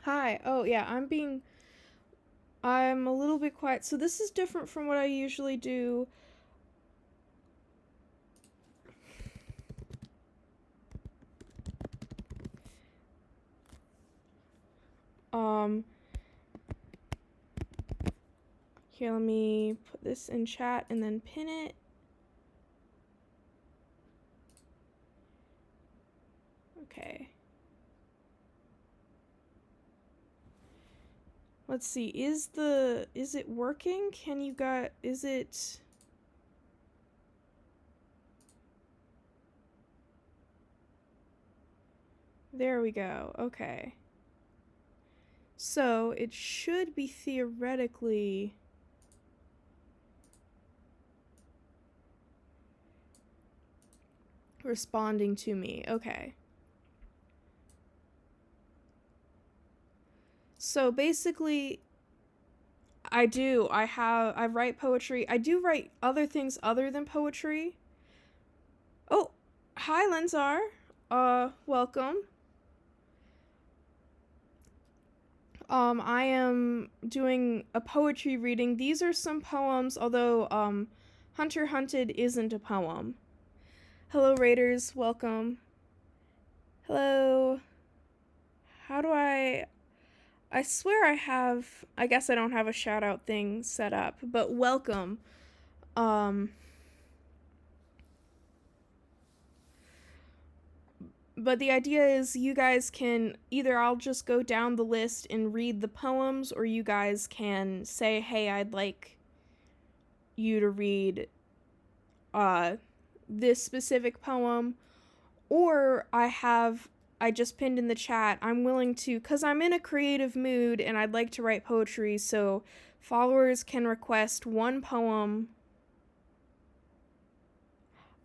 Hi. Oh, yeah, I'm a little bit quiet. So this is different from what I usually do. Um, Here, let me put this in chat and then pin it. Okay. Let's see. Is it working? Is it... There we go. Okay. So, it should be theoretically responding to me. Okay. So basically, I write poetry. I do write other things other than poetry. Oh, hi Lenzar. Welcome. I am doing a poetry reading. These are some poems, although Hunter Hunted isn't a poem. Hello Raiders, welcome. Hello. How do I swear I guess I don't have a shout out thing set up, but welcome. But the idea is you guys can either I'll just go down the list and read the poems, or you guys can say, hey, I'd like you to read this specific poem. Or I just pinned in the chat, I'm willing to, because I'm in a creative mood and I'd like to write poetry, so followers can request one poem.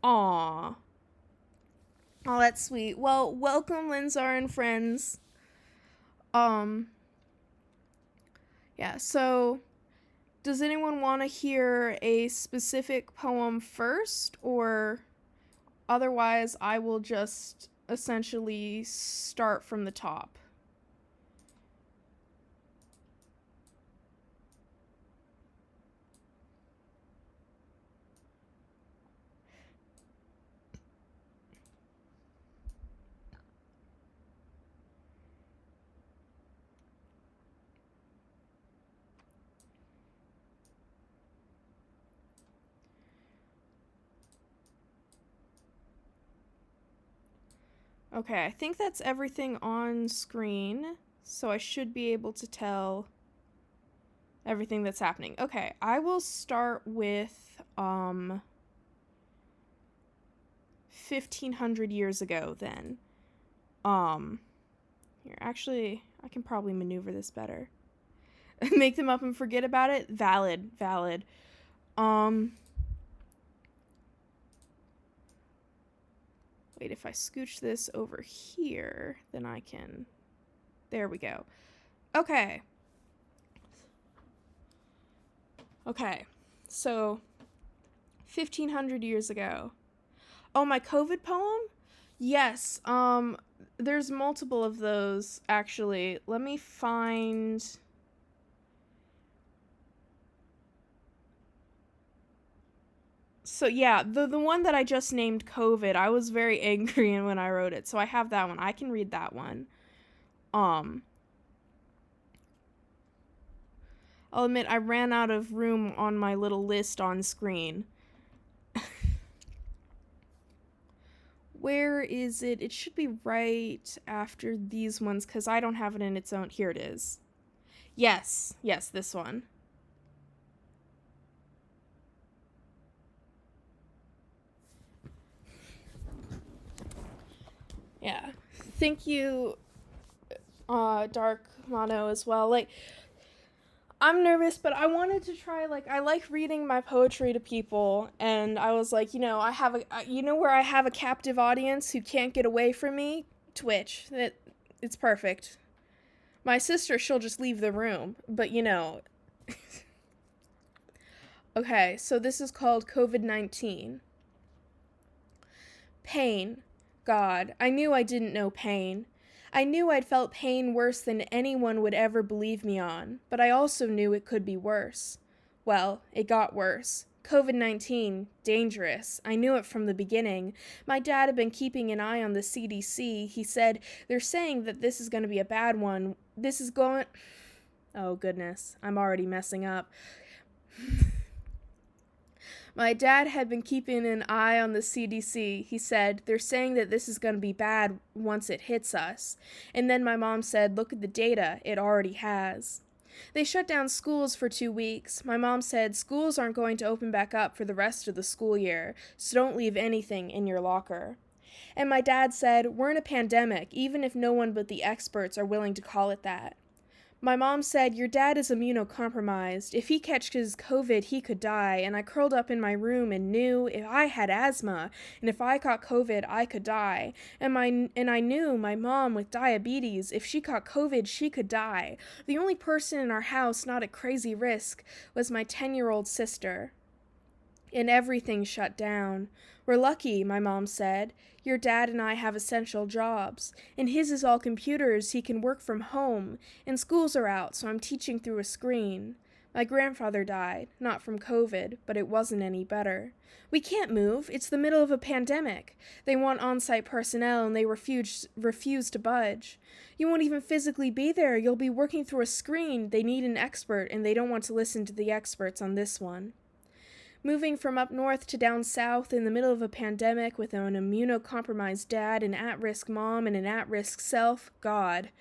Aww. Oh, that's sweet. Well, welcome, Lenzar and friends. Yeah, so does anyone want to hear a specific poem first, or otherwise I will just essentially start from the top? Okay, I think that's everything on screen, so I should be able to tell everything that's happening. Okay, I will start with 1500 years ago then. Here, actually, I can probably maneuver this better. Make them up and forget about it? Valid. Wait, if I scooch this over here, then I can... There we go. Okay, so 1500 years ago. Oh, my COVID poem? Yes, there's multiple of those, actually. Let me find... So yeah, the one that I just named COVID, I was very angry when I wrote it, so I have that one. I can read that one. I'll admit I ran out of room on my little list on screen. Where is it? It should be right after these ones, because I don't have it in its own. Here it is. Yes, this one. Yeah. Thank you, Dark Mono, as well. Like, I'm nervous, but I wanted to try, like, I like reading my poetry to people, and I was like, I have where I have a captive audience who can't get away from me? Twitch. It's perfect. My sister, she'll just leave the room, but Okay, so this is called COVID-19. Pain. God, I knew I didn't know pain. I knew I'd felt pain worse than anyone would ever believe me on, but I also knew it could be worse. Well, it got worse. COVID-19, dangerous. I knew it from the beginning. My dad had been keeping an eye on the CDC. He said, they're saying that this is going to be a bad one. Oh goodness, I'm already messing up. My dad had been keeping an eye on the CDC. He said, they're saying that this is going to be bad once it hits us. And then my mom said, look at the data, it already has. They shut down schools for 2 weeks. My mom said, schools aren't going to open back up for the rest of the school year, so don't leave anything in your locker. And my dad said, we're in a pandemic, even if no one but the experts are willing to call it that. My mom said, your dad is immunocompromised. If he catches COVID, he could die. And I curled up in my room and knew if I had asthma, and if I caught COVID, I could die. And I knew my mom with diabetes, if she caught COVID, she could die. The only person in our house not at crazy risk was my 10-year-old sister. And everything shut down. We're lucky, my mom said. Your dad and I have essential jobs, and his is all computers. He can work from home, and schools are out, so I'm teaching through a screen. My grandfather died, not from COVID, but it wasn't any better. We can't move. It's the middle of a pandemic. They want on-site personnel, and they refuse to budge. You won't even physically be there. You'll be working through a screen. They need an expert, and they don't want to listen to the experts on this one. Moving from up north to down south in the middle of a pandemic with an immunocompromised dad, an at-risk mom, and an at-risk self, God,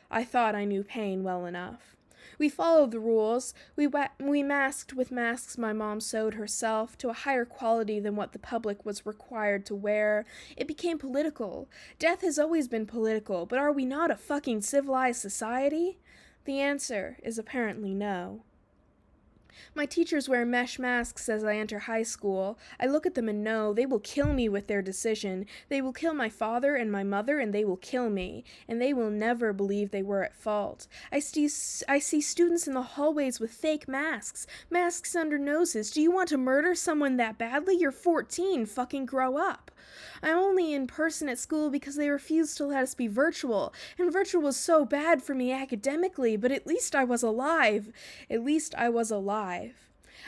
I thought I knew pain well enough. We followed the rules. We masked with masks my mom sewed herself to a higher quality than what the public was required to wear. It became political. Death has always been political, but are we not a fucking civilized society? The answer is apparently no. My teachers wear mesh masks as I enter high school. I look at them and know they will kill me with their decision. They will kill my father and my mother, and they will kill me. And they will never believe they were at fault. I see students in the hallways with fake masks. Masks under noses. Do you want to murder someone that badly? You're 14. Fucking grow up. I'm only in person at school because they refused to let us be virtual. And virtual was so bad for me academically, but at least I was alive. At least I was alive.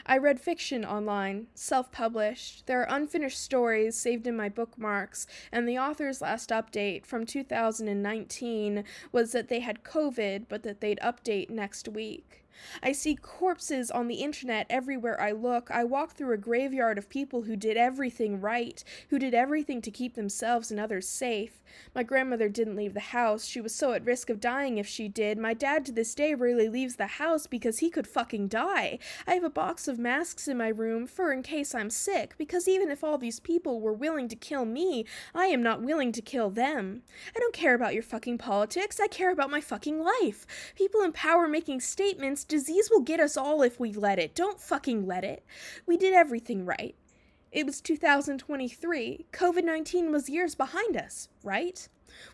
I read fiction online, self-published. There are unfinished stories saved in my bookmarks, and the author's last update from 2019 was that they had COVID, but that they'd update next week. I see corpses on the internet everywhere I look. I walk through a graveyard of people who did everything right, who did everything to keep themselves and others safe. My grandmother didn't leave the house. She was so at risk of dying if she did. My dad to this day rarely leaves the house because he could fucking die. I have a box of masks in my room for in case I'm sick, because even if all these people were willing to kill me, I am not willing to kill them. I don't care about your fucking politics. I care about my fucking life. People in power making statements. Disease will get us all if we let it. Don't fucking let it. We did everything right. It was 2023. COVID-19 was years behind us, right?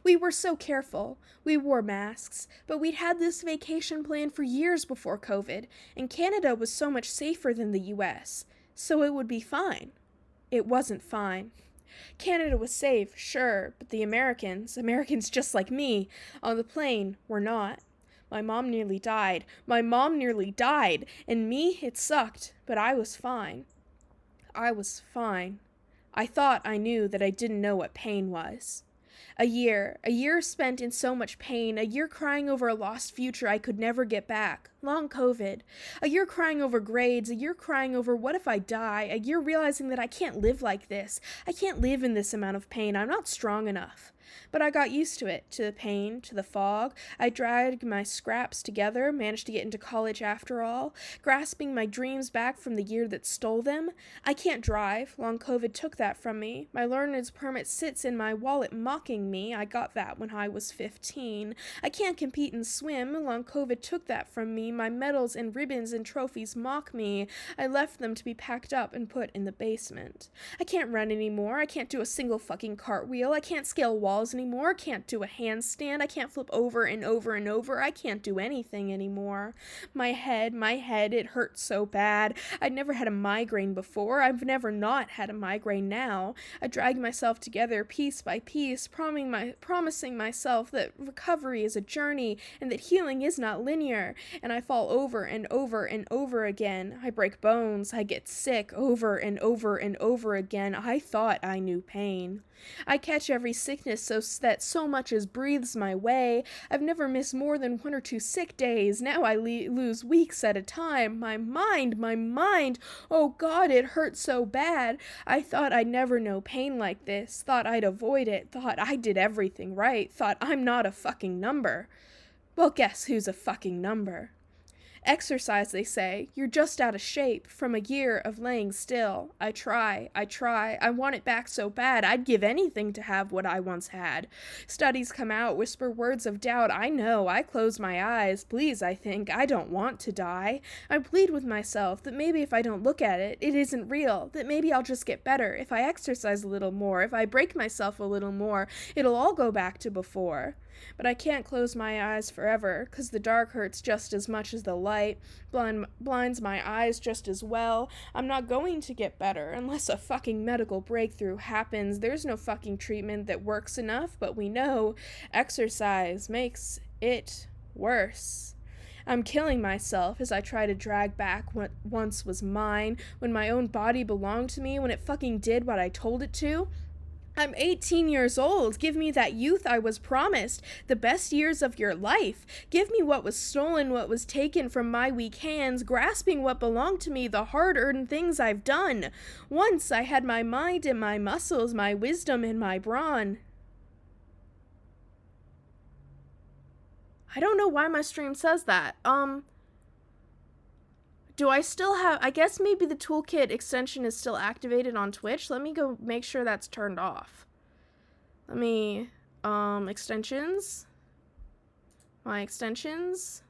We were so careful. We wore masks, but we'd had this vacation planned for years before COVID, and Canada was so much safer than the US, so it would be fine. It wasn't fine. Canada was safe, sure, but the Americans just like me, on the plane, were not. My mom nearly died. And me, it sucked, but I was fine. I was fine. I thought I knew that I didn't know what pain was. A year spent in so much pain, a year crying over a lost future I could never get back, long COVID, a year crying over grades, a year crying over what if I die, a year realizing that I can't live like this, I can't live in this amount of pain, I'm not strong enough. But I got used to it, to the pain, to the fog. I dragged my scraps together, managed to get into college after all, grasping my dreams back from the year that stole them. I can't drive. Long COVID took that from me. My learner's permit sits in my wallet mocking me. I got that when I was 15. I can't compete and swim. Long COVID took that from me. My medals and ribbons and trophies mock me. I left them to be packed up and put in the basement. I can't run anymore. I can't do a single fucking cartwheel. I can't scale walls walls anymore. Can't do a handstand. I can't flip over and over and over. I can't do anything anymore. My head, it hurts so bad. I'd never had a migraine before. I've never not had a migraine now. I drag myself together piece by piece, promising myself that recovery is a journey and that healing is not linear. And I fall over and over and over again. I break bones. I get sick over and over and over again. I thought I knew pain. I catch every sickness so that so much as breathes my way. I've never missed more than 1 or 2 sick days. Now I lose weeks at a time. My mind. Oh God, it hurts so bad. I thought I'd never know pain like this. Thought I'd avoid it. Thought I did everything right. Thought I'm not a fucking number. Well, guess who's a fucking number? Exercise, they say. You're just out of shape from a year of laying still. I try. I want it back so bad. I'd give anything to have what I once had. Studies come out, whisper words of doubt. I know. I close my eyes. Please, I think. I don't want to die. I plead with myself that maybe if I don't look at it, it isn't real. That maybe I'll just get better. If I exercise a little more, if I break myself a little more, it'll all go back to before. But I can't close my eyes forever, 'cause the dark hurts just as much as the light, blinds my eyes just as well. I'm not going to get better unless a fucking medical breakthrough happens. There's no fucking treatment that works enough, but we know exercise makes it worse. I'm killing myself as I try to drag back what once was mine, when my own body belonged to me, when it fucking did what I told it to. I'm 18 years old. Give me that youth I was promised, the best years of your life. Give me what was stolen, what was taken from my weak hands, grasping what belonged to me, the hard-earned things I've done. Once I had my mind and my muscles, my wisdom and my brawn. I don't know why my stream says that. Do I still have, I guess maybe the toolkit extension is still activated on Twitch. Let me go make sure that's turned off. Let me, extensions. My extensions.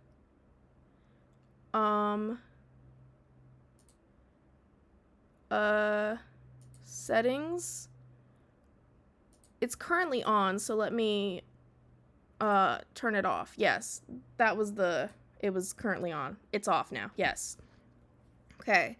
Settings. It's currently on, so let me, turn it off. Yes, it was currently on. It's off now, yes. Okay.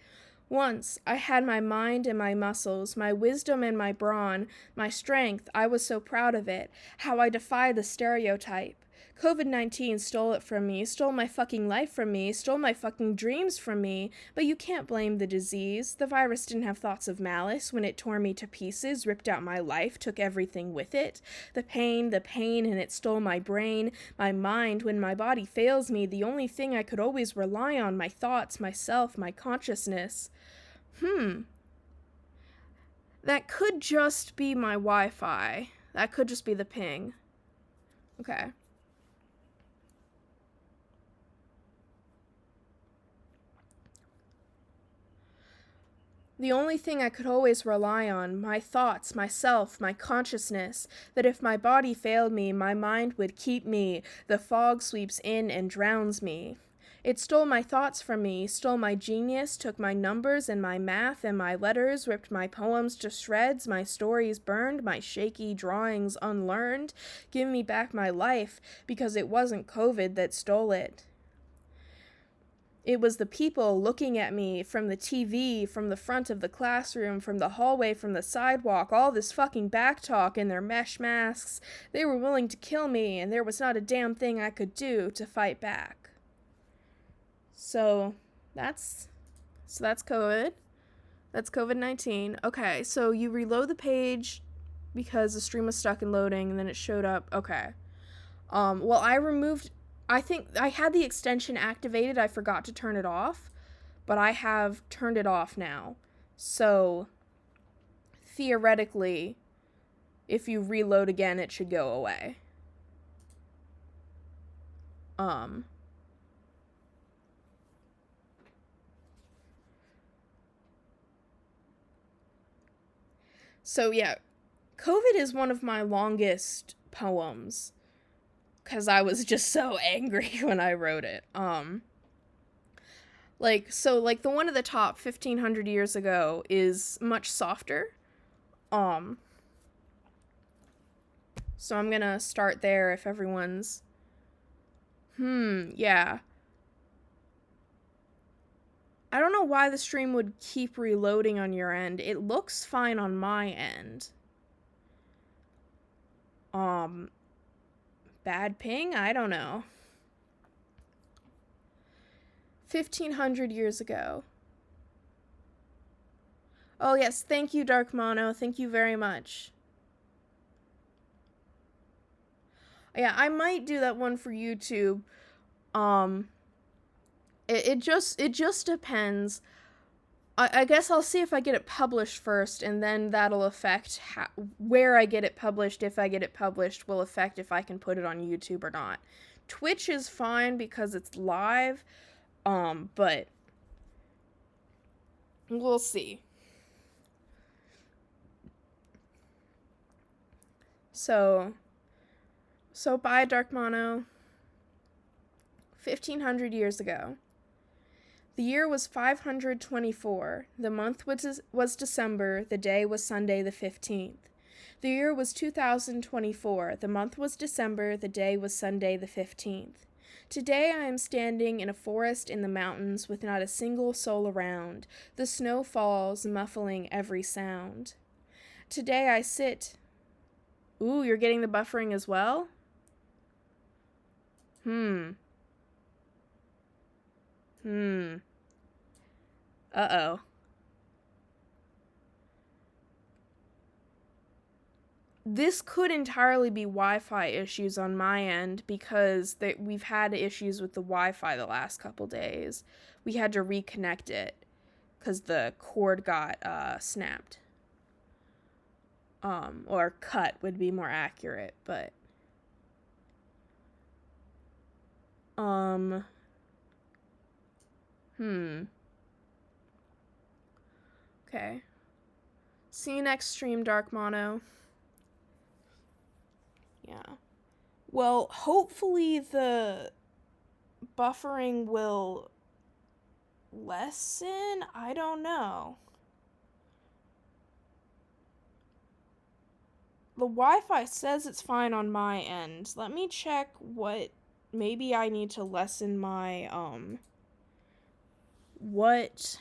Once I had my mind and my muscles, my wisdom and my brawn, my strength. I was so proud of it. How I defy the stereotype. COVID-19 stole it from me, stole my fucking life from me, stole my fucking dreams from me. But you can't blame the disease. The virus didn't have thoughts of malice when it tore me to pieces, ripped out my life, took everything with it. The pain, and it stole my brain, my mind. When my body fails me, the only thing I could always rely on, my thoughts, myself, my consciousness. That could just be my Wi-Fi. That could just be the ping. Okay. The only thing I could always rely on, my thoughts, myself, my consciousness, that if my body failed me, my mind would keep me, the fog sweeps in and drowns me. It stole my thoughts from me, stole my genius, took my numbers and my math and my letters, ripped my poems to shreds, my stories burned, my shaky drawings unlearned. Give me back my life, because it wasn't COVID that stole it. It was the people looking at me from the TV, from the front of the classroom, from the hallway, from the sidewalk, all this fucking backtalk in their mesh masks. They were willing to kill me, and there was not a damn thing I could do to fight back. So that's COVID. That's COVID-19. Okay, so you reload the page because the stream was stuck in loading, and then it showed up. Okay. Well, I think I had the extension activated. I forgot to turn it off, but I have turned it off now. So, theoretically, if you reload again, it should go away. So yeah, COVID is one of my longest poems, because I was just so angry when I wrote it. The one at the top, 1500 years ago, is much softer. So I'm gonna start there if everyone's... yeah. I don't know why the stream would keep reloading on your end. It looks fine on my end. Bad ping? I don't know. 1,500 years ago. Oh yes, thank you, Dark Mono. Thank you very much. Yeah, I might do that one for YouTube. It just depends. I guess I'll see if I get it published first, and then that'll affect where I get it published. If I get it published, will affect if I can put it on YouTube or not. Twitch is fine because it's live, but we'll see. So bye, Dark Mono. 1,500 years ago. The year was 524. The month was December. The day was Sunday the 15th. The year was 2024. The month was December. The day was Sunday the 15th. Today I am standing in a forest in the mountains with not a single soul around. The snow falls, muffling every sound. Today I sit... Ooh, you're getting the buffering as well? Uh-oh. This could entirely be Wi-Fi issues on my end because we've had issues with the Wi-Fi the last couple days. We had to reconnect it because the cord got snapped. Or cut would be more accurate, but... Okay. See you next stream, Dark Mono. Yeah. Well, hopefully the buffering will lessen? I don't know. The Wi-Fi says it's fine on my end. Let me check what... Maybe I need to lessen my, what...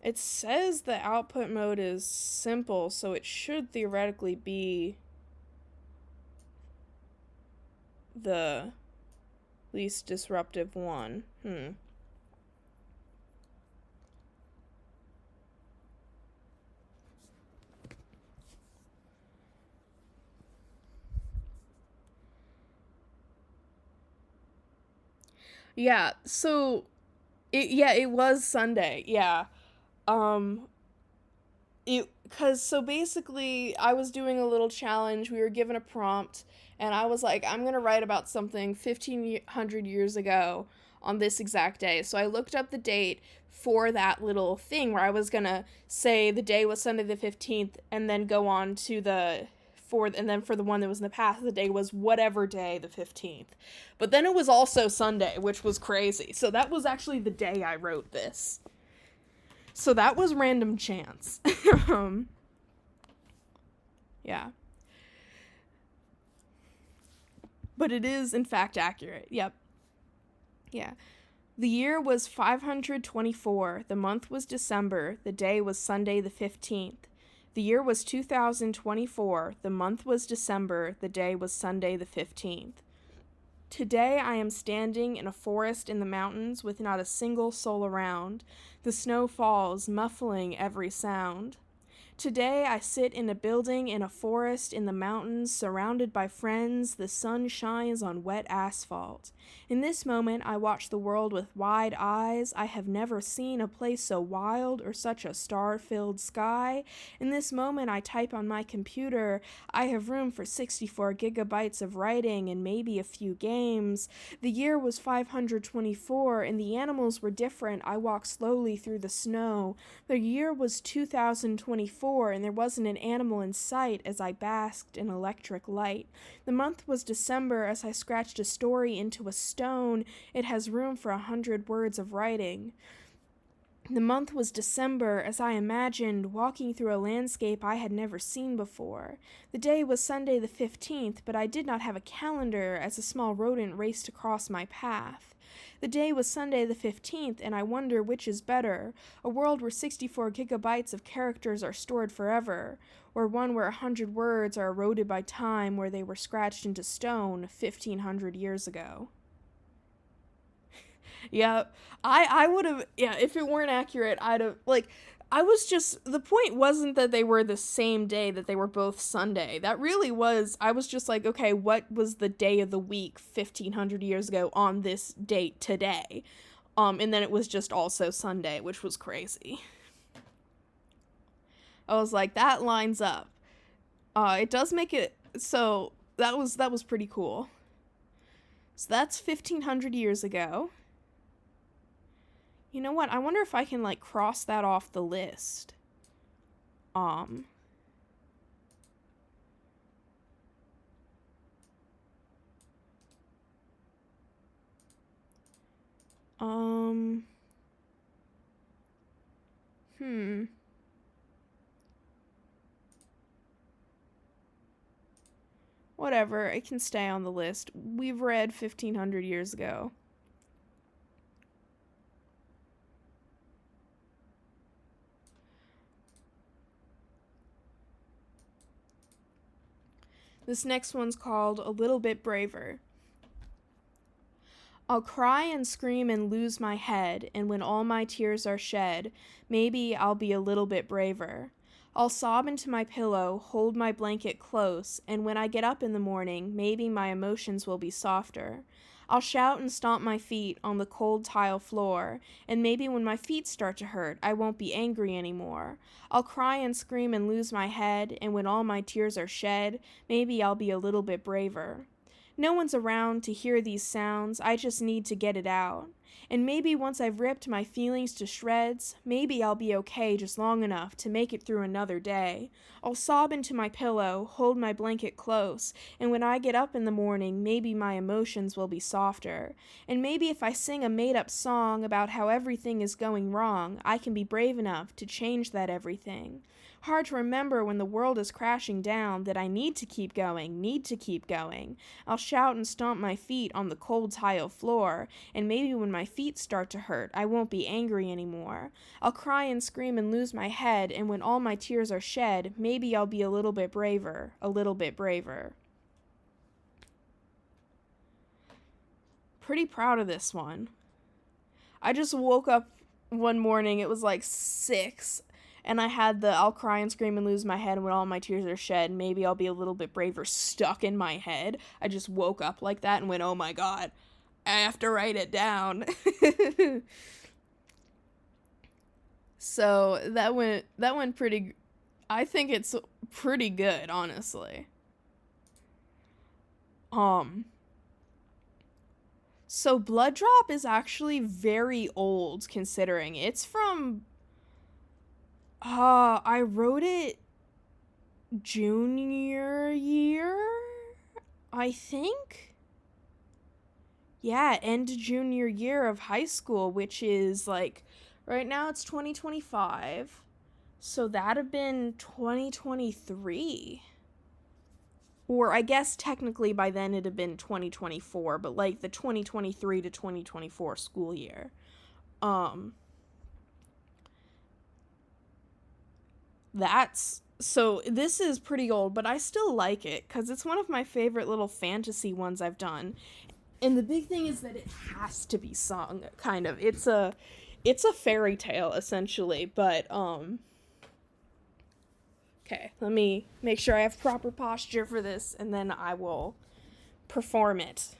It says the output mode is simple, so it should theoretically be the least disruptive one. Yeah, so it was Sunday. Yeah. So basically I was doing a little challenge. We were given a prompt and I was like, I'm going to write about something 1,500 years ago on this exact day. So I looked up the date for that little thing where I was going to say the day was Sunday the 15th and then go on to and then for the one that was in the past, the day was whatever day, the 15th. But then it was also Sunday, which was crazy. So that was actually the day I wrote this. So that was random chance. Yeah. But it is, in fact, accurate. Yep. Yeah. The year was 524. The month was December. The day was Sunday the 15th. The year was 2024. The month was December. The day was Sunday the 15th. Today I am standing in a forest in the mountains with not a single soul around. The snow falls, muffling every sound. Today I sit in a building in a forest in the mountains, surrounded by friends. The sun shines on wet asphalt. In this moment I watch the world with wide eyes. I have never seen a place so wild or such a star-filled sky. In this moment I type on my computer. I have room for 64 gigabytes of writing and maybe a few games. The year was 524 and the animals were different. I walk slowly through the snow. The year was 2024. before, and there wasn't an animal in sight as I basked in electric light. The month was December as I scratched a story into a stone. It has room for 100 words of writing. The month was December as I imagined, walking through a landscape I had never seen before. The day was Sunday the 15th, but I did not have a calendar as a small rodent raced across my path. The day was Sunday the 15th, and I wonder which is better, a world where 64 gigabytes of characters are stored forever, or one where 100 words are eroded by time where they were scratched into stone 1,500 years ago. Yeah, I would have, yeah, if it weren't accurate, I'd have, like, I was just, the point wasn't that they were the same day, that they were both Sunday. That really was, I was just like, okay, what was the day of the week 1,500 years ago on this date today? And then it was just also Sunday, which was crazy. I was like, that lines up. It does make it, so that was pretty cool. So that's 1,500 years ago. You know what? I wonder if I can, like, cross that off the list. Hmm. Whatever, it can stay on the list. We've read 1,500 years ago. This next one's called A Little Bit Braver. I'll cry and scream and lose my head, and when all my tears are shed, maybe I'll be a little bit braver. I'll sob into my pillow, hold my blanket close, and when I get up in the morning, maybe my emotions will be softer. I'll shout and stomp my feet on the cold tile floor, and maybe when my feet start to hurt, I won't be angry anymore. I'll cry and scream and lose my head, and when all my tears are shed, maybe I'll be a little bit braver. No one's around to hear these sounds, I just need to get it out. And maybe once I've ripped my feelings to shreds, maybe I'll be okay just long enough to make it through another day. I'll sob into my pillow, hold my blanket close, and when I get up in the morning, maybe my emotions will be softer. And maybe if I sing a made-up song about how everything is going wrong, I can be brave enough to change that everything. Hard to remember when the world is crashing down that I need to keep going, need to keep going. I'll shout and stomp my feet on the cold tile floor, and maybe when my feet start to hurt, I won't be angry anymore. I'll cry and scream and lose my head, and when all my tears are shed, maybe I'll be a little bit braver, a little bit braver. Pretty proud of this one. I just woke up one morning, it was like 6, and I had the I'll cry and scream and lose my head when all my tears are shed, maybe I'll be a little bit braver stuck in my head. I just woke up like that and went, oh my god, I have to write it down. So that went pretty, I think it's pretty good, honestly. Um so Blood Drop is actually very old considering it's from I wrote it junior year, I think. Yeah, end junior year of high school, which is like, right now it's 2025. So that'd have been 2023. Or I guess technically by then it'd have been 2024, but like the 2023 to 2024 school year. That's so this is pretty old, but I still like it because it's one of my favorite little fantasy ones I've done. And the big thing is that it has to be sung, kind of. It's a fairy tale essentially, but okay, let me make sure I have proper posture for this and then I will perform it.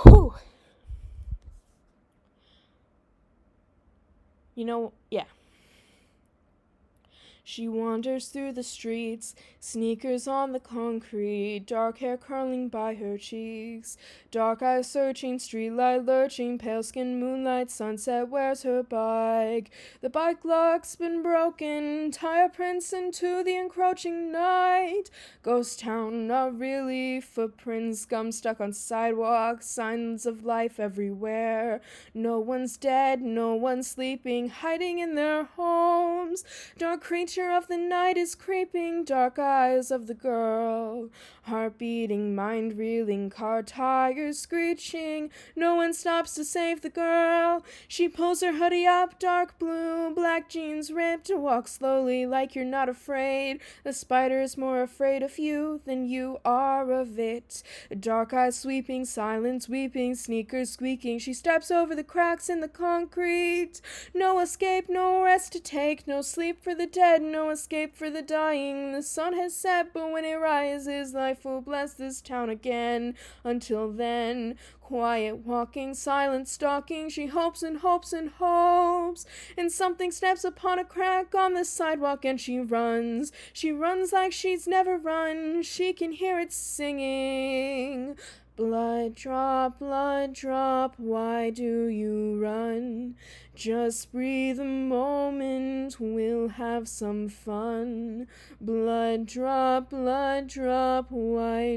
Whew. Yeah. She wanders through the streets, sneakers on the concrete, dark hair curling by her cheeks, dark eyes searching, streetlight lurching, pale skin, moonlight, sunset wears her bike. The bike lock's been broken, tire prints into the encroaching night. Ghost town, not really, footprints, gum stuck on sidewalks, signs of life everywhere. No one's dead, no one's sleeping, hiding in their homes. Dark creature of the night is creeping, dark eyes of the girl. Heart beating, mind reeling, car tires screeching. No one stops to save the girl. She pulls her hoodie up, dark blue, black jeans ripped, walks slowly like you're not afraid. The spider is more afraid of you than you are of it. Dark eyes sweeping, silence weeping, sneakers squeaking. She steps over the cracks in the concrete. No escape, no rest to take, no sleep for the dead, no escape for the dying. The sun has set, but when it rises, life will bless this town again. Until then, quiet walking, silent stalking, she hopes and hopes and hopes. And something steps upon a crack on the sidewalk and she runs. She runs like she's never run. She can hear it singing. Blood drop, why do you run? Just breathe a moment, we'll have some fun. Blood drop, why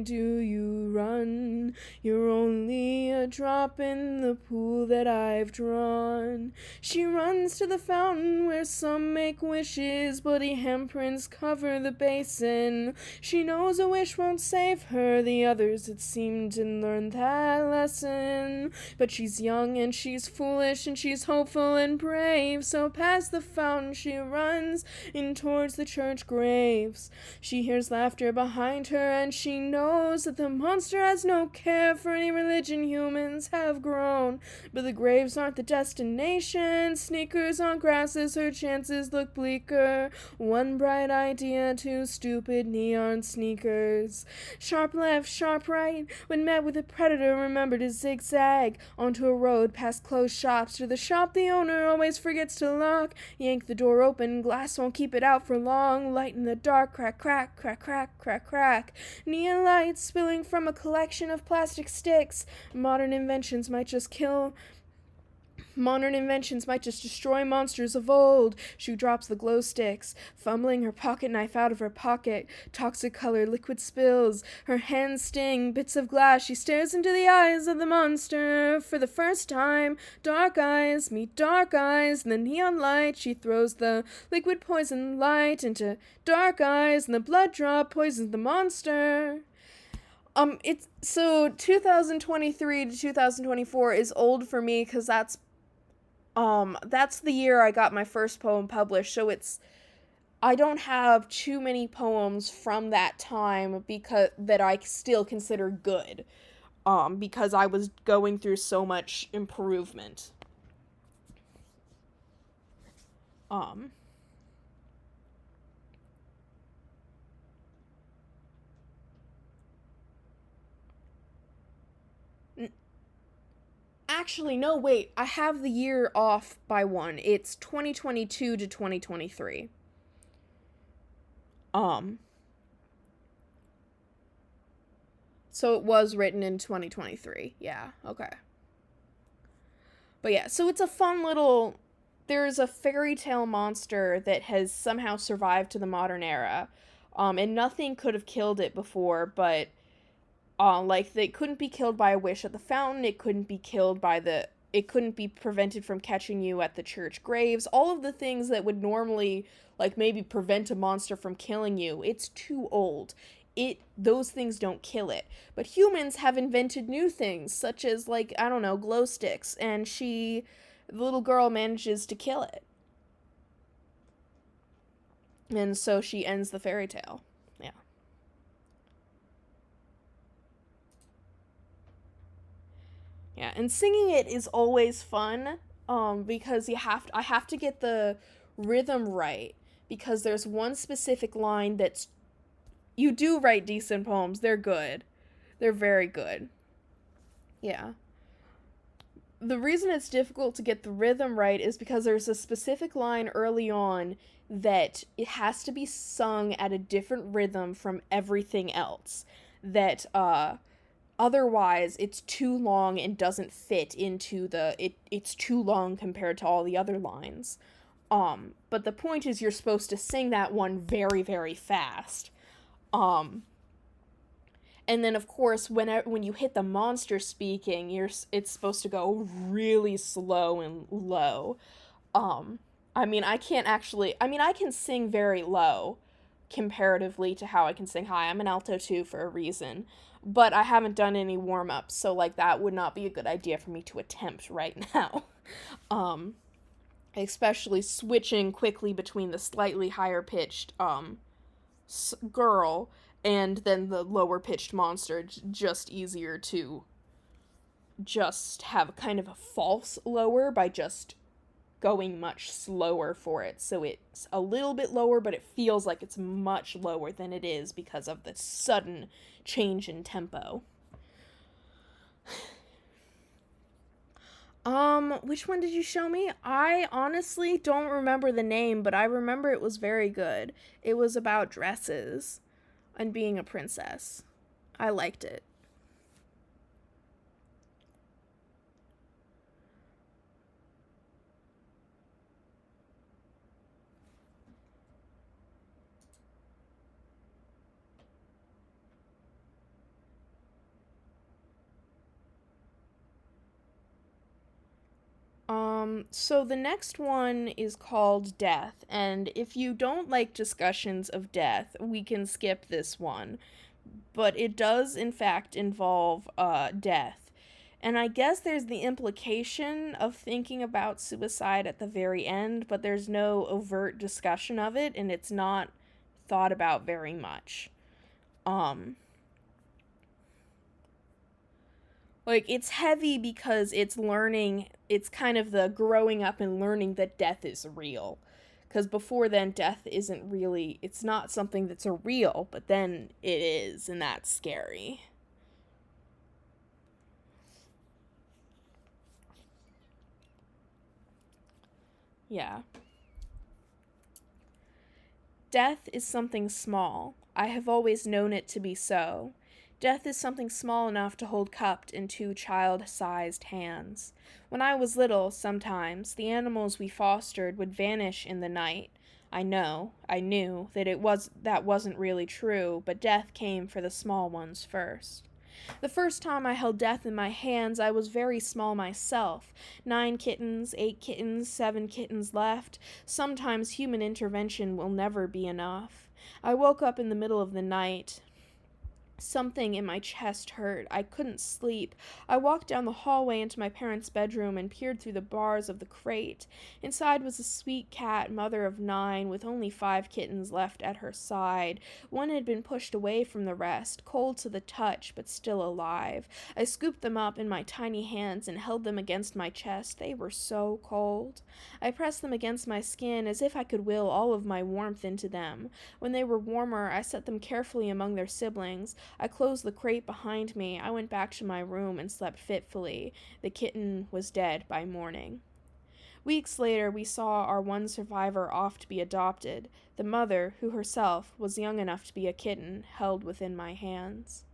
do you run? You're only a drop in the pool that I've drawn. She runs to the fountain where some make wishes, bloody handprints cover the basin. She knows a wish won't save her, the others it seemed didn't learn that lesson. But she's young and she's foolish and she's hopeful and brave, so past the fountain she runs in towards the church graves. She hears laughter behind her and she knows that the monster has no care for any religion humans have grown. But the graves aren't the destination, sneakers on grasses, her chances look bleaker. One bright idea, two stupid neon sneakers. Sharp left, sharp right, when met with a predator, remember to zigzag onto a road past closed shops, to the shop the owner always forgets to lock. Yank the door open, glass won't keep it out for long. Light in the dark, crack, crack, crack, crack, crack, crack. Neon lights spilling from a collection of plastic sticks. Modern inventions might just destroy monsters of old. She drops the glow sticks, fumbling her pocket knife out of her pocket. Toxic color, liquid spills. Her hands sting, bits of glass. She stares into the eyes of the monster for the first time. Dark eyes meet dark eyes in the neon light. She throws the liquid poison light into dark eyes, and the blood drop poisons the monster. It's so 2023 to 2024 is old for me because that's the year I got my first poem published, so I don't have too many poems from that time because that I still consider good, because I was going through so much improvement. Um, Actually, no, wait, I have the year off by one. It's 2022 to 2023. Um, so it was written in 2023. Yeah, okay. But yeah, so it's a fun little. There's a fairy tale monster that has somehow survived to the modern era. And nothing could have killed it before, but like they couldn't be killed by a wish at the fountain, it couldn't be prevented from catching you at the church graves. All of the things that would normally like maybe prevent a monster from killing you, it's too old. Those things don't kill it. But humans have invented new things, such as like, I don't know, glow sticks, and the little girl manages to kill it. And so she ends the fairy tale. Yeah. Yeah, and singing it is always fun, because I have to get the rhythm right, because there's one specific line that's, you do write decent poems, they're good. They're very good. Yeah. The reason it's difficult to get the rhythm right is because there's a specific line early on that it has to be sung at a different rhythm from everything else. That otherwise it's too long and doesn't fit into it's too long compared to all the other lines. But the point is you're supposed to sing that one very, very fast. Um, and then of course when you hit the monster speaking, it's supposed to go really slow and low. Um, I can sing very low comparatively to how I can sing high. I'm an alto too for a reason, but I haven't done any warm ups, so like that would not be a good idea for me to attempt right now. um, Especially switching quickly between the slightly higher pitched girl and then the lower pitched monster, just easier to just have kind of a false lower by just going much slower for it. So it's a little bit lower, but it feels like it's much lower than it is because of the sudden change in tempo. Which one did you show me? I honestly don't remember the name, but I remember it was very good. It was about dresses and being a princess. I liked it. So the next one is called Death, and if you don't like discussions of death, we can skip this one. But it does, in fact, involve death. And I guess there's the implication of thinking about suicide at the very end, but there's no overt discussion of it, and it's not thought about very much. Um, Like, it's heavy because it's kind of the growing up and learning that death is real. Because before then, death isn't really, it's not something that's a real, but then it is, and that's scary. Yeah. Death is something small. I have always known it to be so. Death is something small enough to hold cupped in two child-sized hands. When I was little, sometimes, the animals we fostered would vanish in the night. I knew that wasn't really true, but death came for the small ones first. The first time I held death in my hands, I was very small myself. 9 kittens, 8 kittens, 7 kittens left. Sometimes human intervention will never be enough. I woke up in the middle of the night. Something in my chest hurt. I couldn't sleep. I walked down the hallway into my parents' bedroom and peered through the bars of the crate. Inside was a sweet cat, mother of 9, with only 5 kittens left at her side. One had been pushed away from the rest, cold to the touch, but still alive. I scooped them up in my tiny hands and held them against my chest. They were so cold. I pressed them against my skin as if I could will all of my warmth into them. When they were warmer, I set them carefully among their siblings. I closed the crate behind me. I went back to my room and slept fitfully. The kitten was dead by morning. Weeks later, we saw our one survivor off to be adopted. The mother, who herself was young enough to be a kitten, held within my hands.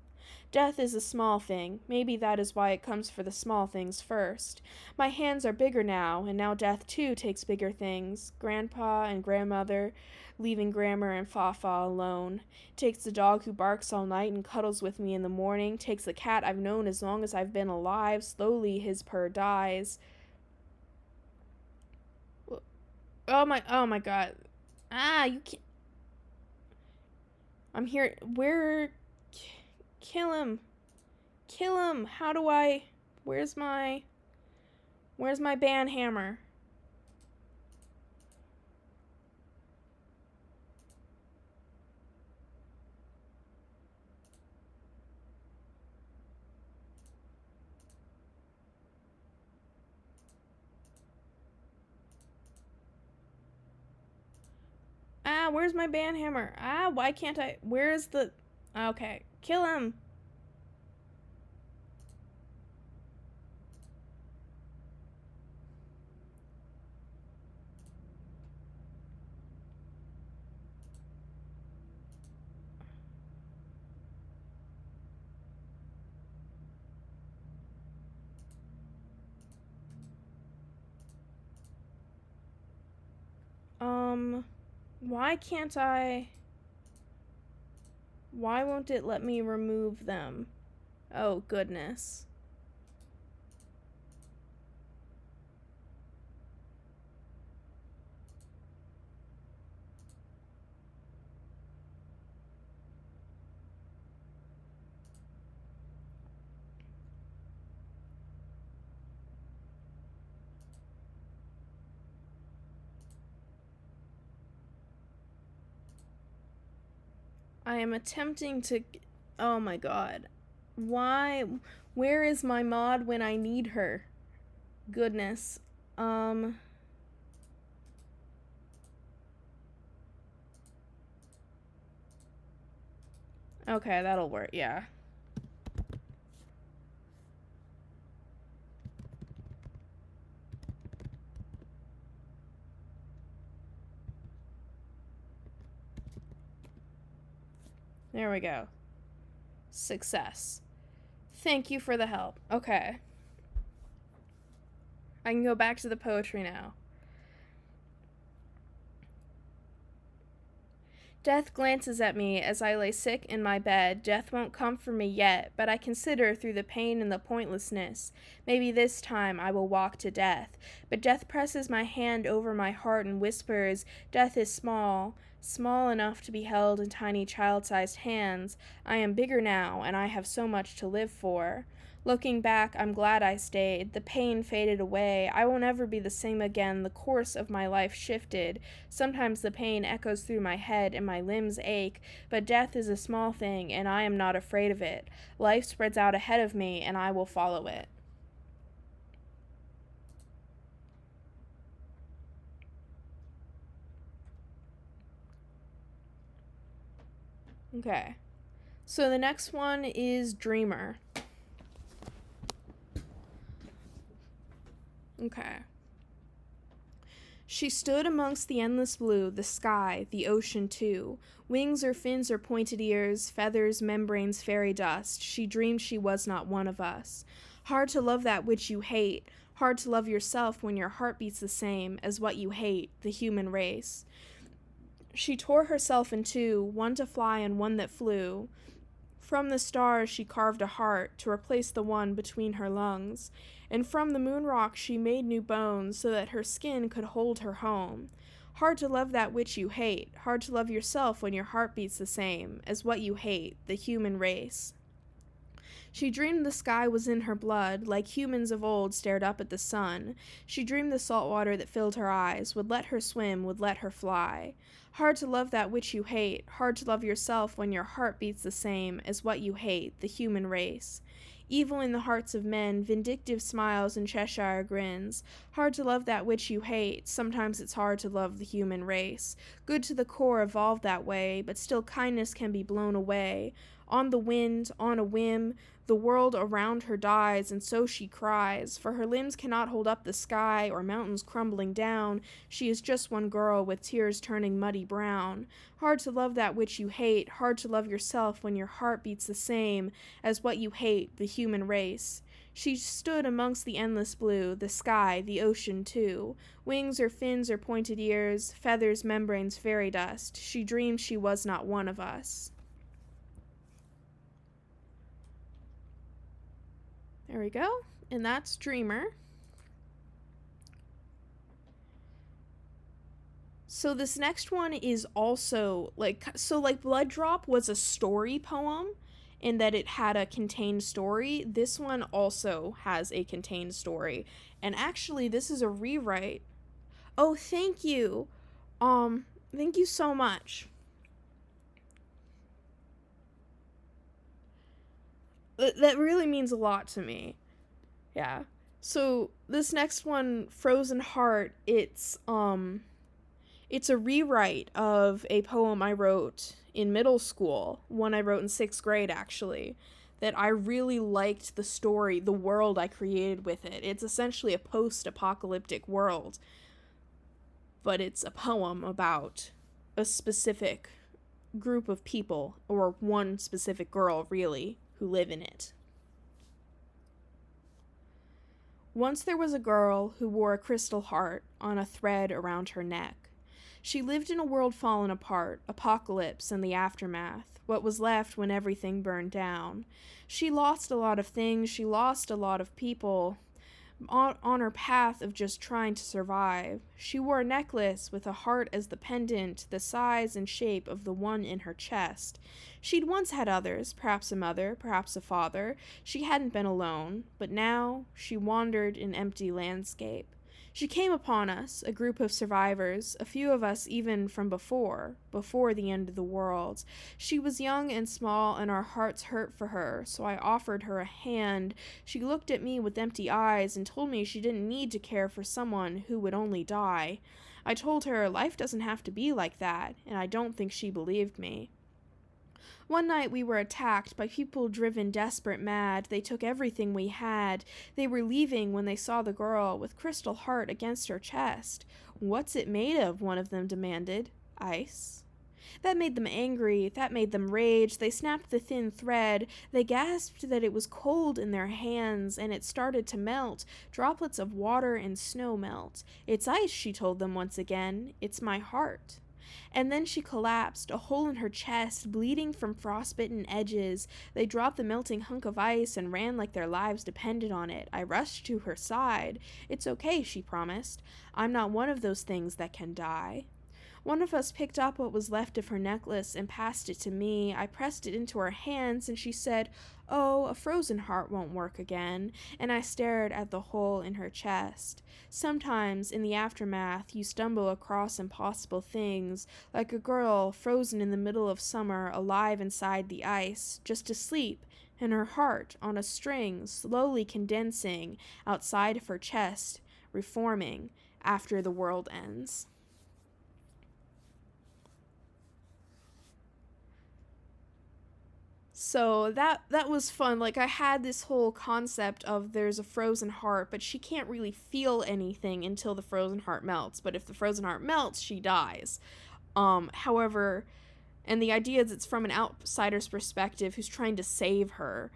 Death is a small thing. Maybe that is why it comes for the small things first. My hands are bigger now, and now death too takes bigger things. Grandpa and grandmother, leaving Grammer and Fafa alone. Takes the dog who barks all night and cuddles with me in the morning. Takes the cat I've known as long as I've been alive. Slowly his purr dies. Oh my god. Ah, you can't. I'm here. Kill him. Kill him. How do I. Where's my. Where's my band hammer? Ah, where's my band hammer? Ah, why can't I? Where's the. Okay, kill him. Why can't I... Why won't it let me remove them? Oh, goodness. I am attempting to... Oh my god. Why? Where is my mod when I need her? Goodness. Okay, that'll work, yeah. There we go. Success. Thank you for the help. Okay. I can go back to the poetry now. Death glances at me as I lay sick in my bed. Death won't come for me yet, but I consider through the pain and the pointlessness. Maybe this time I will walk to death. But death presses my hand over my heart and whispers, "Death is small, small enough to be held in tiny child-sized hands. I am bigger now, and I have so much to live for." Looking back, I'm glad I stayed. The pain faded away. I will never be the same again. The course of my life shifted. Sometimes the pain echoes through my head and my limbs ache, but death is a small thing, and I am not afraid of it. Life spreads out ahead of me, and I will follow it. Okay. So the next one is Dreamer. Okay. She stood amongst the endless blue, the sky, the ocean too. Wings or fins or pointed ears, feathers, membranes, fairy dust. She dreamed she was not one of us. Hard to love that which you hate. Hard to love yourself when your heart beats the same as what you hate, the human race. She tore herself in two, one to fly and one that flew. From the stars she carved a heart to replace the one between her lungs, and from the moon rock she made new bones so that her skin could hold her home. Hard to love that which you hate, hard to love yourself when your heart beats the same as what you hate, the human race. She dreamed the sky was in her blood, like humans of old stared up at the sun. She dreamed the salt water that filled her eyes would let her swim, would let her fly. Hard to love that which you hate, hard to love yourself when your heart beats the same as what you hate, the human race. Evil in the hearts of men, vindictive smiles and Cheshire grins. Hard to love that which you hate, sometimes it's hard to love the human race. Good to the core evolved that way, but still kindness can be blown away. On the wind, on a whim, the world around her dies, and so she cries, for her limbs cannot hold up the sky or mountains crumbling down. She is just one girl with tears turning muddy brown. Hard to love that which you hate, hard to love yourself when your heart beats the same as what you hate, the human race. She stood amongst the endless blue, the sky, the ocean too. Wings or fins or pointed ears, feathers, membranes, fairy dust. She dreamed she was not one of us. There we go. And that's Dreamer. So this next one is also like Blood Drop was a story poem in that it had a contained story. This one also has a contained story. And actually this is a rewrite. Oh, thank you. Thank you so much. That really means a lot to me. Yeah. So this next one, Frozen Heart, it's a rewrite of a poem I wrote in middle school, one I wrote in 6th grade actually, that I really liked the story, the world I created with it. It's essentially a post-apocalyptic world, but it's a poem about a specific group of people, or one specific girl really, who live in it. Once there was a girl who wore a crystal heart on a thread around her neck. She lived in a world fallen apart, apocalypse and the aftermath, what was left when everything burned down. She lost a lot of things, she lost a lot of people, on her path of just trying to survive. She wore a necklace with a heart as the pendant, the size and shape of the one in her chest. She'd once had others, perhaps a mother, perhaps a father. She hadn't been alone, but now she wandered in empty landscape. She came upon us, a group of survivors, a few of us even from before the end of the world. She was young and small, and our hearts hurt for her, so I offered her a hand. She looked at me with empty eyes and told me she didn't need to care for someone who would only die. I told her life doesn't have to be like that, and I don't think she believed me. One night we were attacked by people driven desperate mad. They took everything we had. They were leaving when they saw the girl with Crystal Heart against her chest. "What's it made of?" one of them demanded. "Ice." That made them angry. That made them rage. They snapped the thin thread. They gasped that it was cold in their hands, and it started to melt. Droplets of water and snow melt. "It's ice," she told them once again. "It's my heart." And then she collapsed, a hole in her chest, bleeding from frostbitten edges. They dropped the melting hunk of ice and ran like their lives depended on it. I rushed to her side. "It's okay," she promised. "I'm not one of those things that can die." One of us picked up what was left of her necklace and passed it to me. I pressed it into her hands, and she said, "Oh, a frozen heart won't work again," and I stared at the hole in her chest. Sometimes, in the aftermath, you stumble across impossible things, like a girl frozen in the middle of summer, alive inside the ice, just asleep, and her heart on a string slowly condensing outside of her chest, reforming after the world ends. So that was fun. Like, I had this whole concept of there's a frozen heart, but she can't really feel anything until the frozen heart melts. But if the frozen heart melts, she dies. However, and the idea is it's from an outsider's perspective who's trying to save her.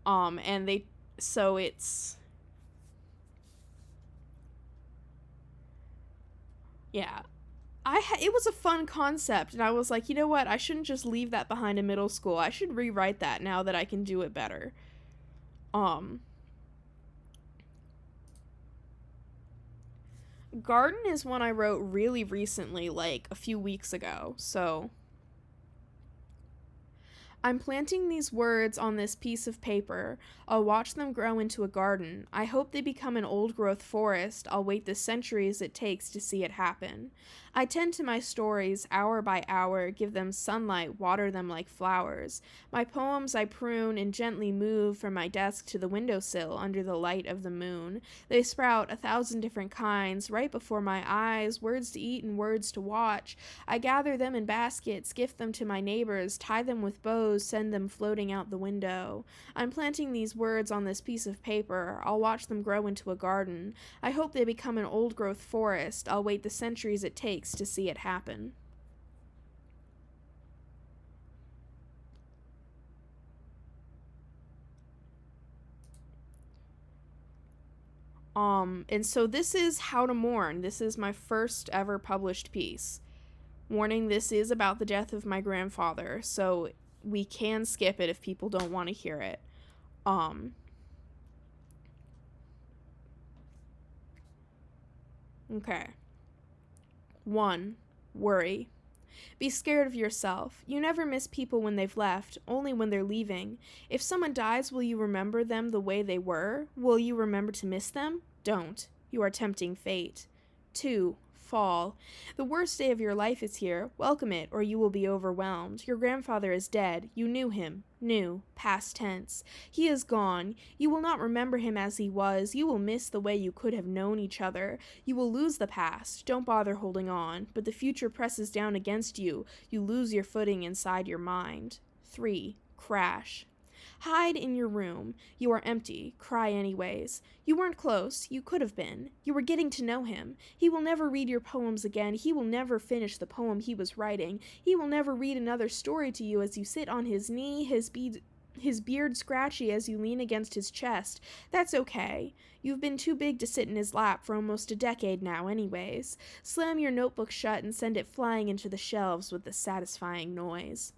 And they, so it's, yeah. It was a fun concept, and I was like, you know what, I shouldn't just leave that behind in middle school. I should rewrite that now that I can do it better. Garden is one I wrote really recently, like a few weeks ago, so I'm planting these words on this piece of paper. I'll watch them grow into a garden. I hope they become an old-growth forest. I'll wait the centuries it takes to see it happen. I tend to my stories hour by hour, give them sunlight, water them like flowers. My poems I prune and gently move from my desk to the windowsill under the light of the moon. They sprout 1,000 different kinds right before my eyes, words to eat and words to watch. I gather them in baskets, gift them to my neighbors, tie them with bows, send them floating out the window. I'm planting these words on this piece of paper. I'll watch them grow into a garden. I hope they become an old-growth forest. I'll wait the centuries it takes to see it happen. And so this is How to Mourn. This is my first ever published piece. Warning, this is about the death of my grandfather, so we can skip it if people don't want to hear it. Okay. 1. Worry. Be scared of yourself. You never miss people when they've left, only when they're leaving. If someone dies, will you remember them the way they were? Will you remember to miss them? Don't. You are tempting fate. 2. Fall. The worst day of your life is here. Welcome it, or you will be overwhelmed. Your grandfather is dead. You knew him. Knew. Past tense. He is gone. You will not remember him as he was. You will miss the way you could have known each other. You will lose the past. Don't bother holding on. But the future presses down against you. You lose your footing inside your mind. 3. Crash. Hide in your room. You are empty. Cry anyways. You weren't close. You could have been. You were getting to know him. He will never read your poems again. He will never finish the poem he was writing. He will never read another story to you as you sit on his knee, his beads his beard scratchy as you lean against his chest. That's okay. You've been too big to sit in his lap for almost a decade now, anyways. Slam your notebook shut and send it flying into the shelves with a satisfying noise.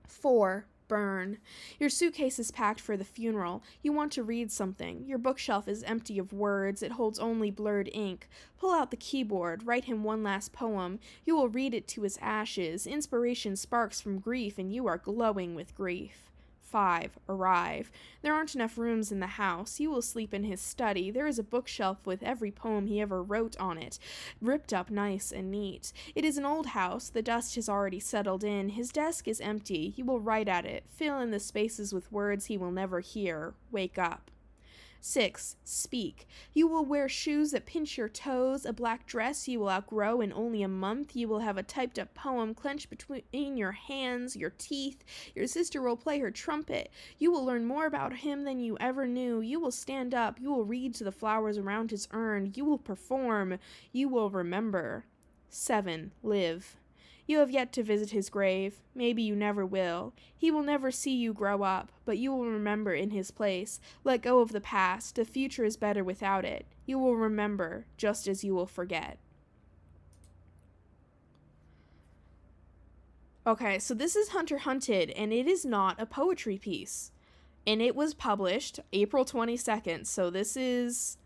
4. Burn. Your suitcase is packed for the funeral. You want to read something. Your bookshelf is empty of words. It holds only blurred ink. Pull out the keyboard. Write him one last poem. You will read it to his ashes. Inspiration sparks from grief, and you are glowing with grief. 5. Arrive. There aren't enough rooms in the house. You will sleep in his study. There is a bookshelf with every poem he ever wrote on it, ripped up nice and neat. It is an old house. The dust has already settled in. His desk is empty. You will write at it. Fill in the spaces with words he will never hear. Wake up. 6. Speak. You will wear shoes that pinch your toes, a black dress you will outgrow in only a month. You will have a typed up poem clenched between your hands, your teeth. Your sister will play her trumpet. You will learn more about him than you ever knew. You will stand up. You will read to the flowers around his urn. You will perform. You will remember. 7. Live. You have yet to visit his grave. Maybe you never will. He will never see you grow up, but you will remember in his place. Let go of the past. The future is better without it. You will remember, just as you will forget. Okay, so this is Hunter Hunted, and it is not a poetry piece. And it was published April 22nd, so this is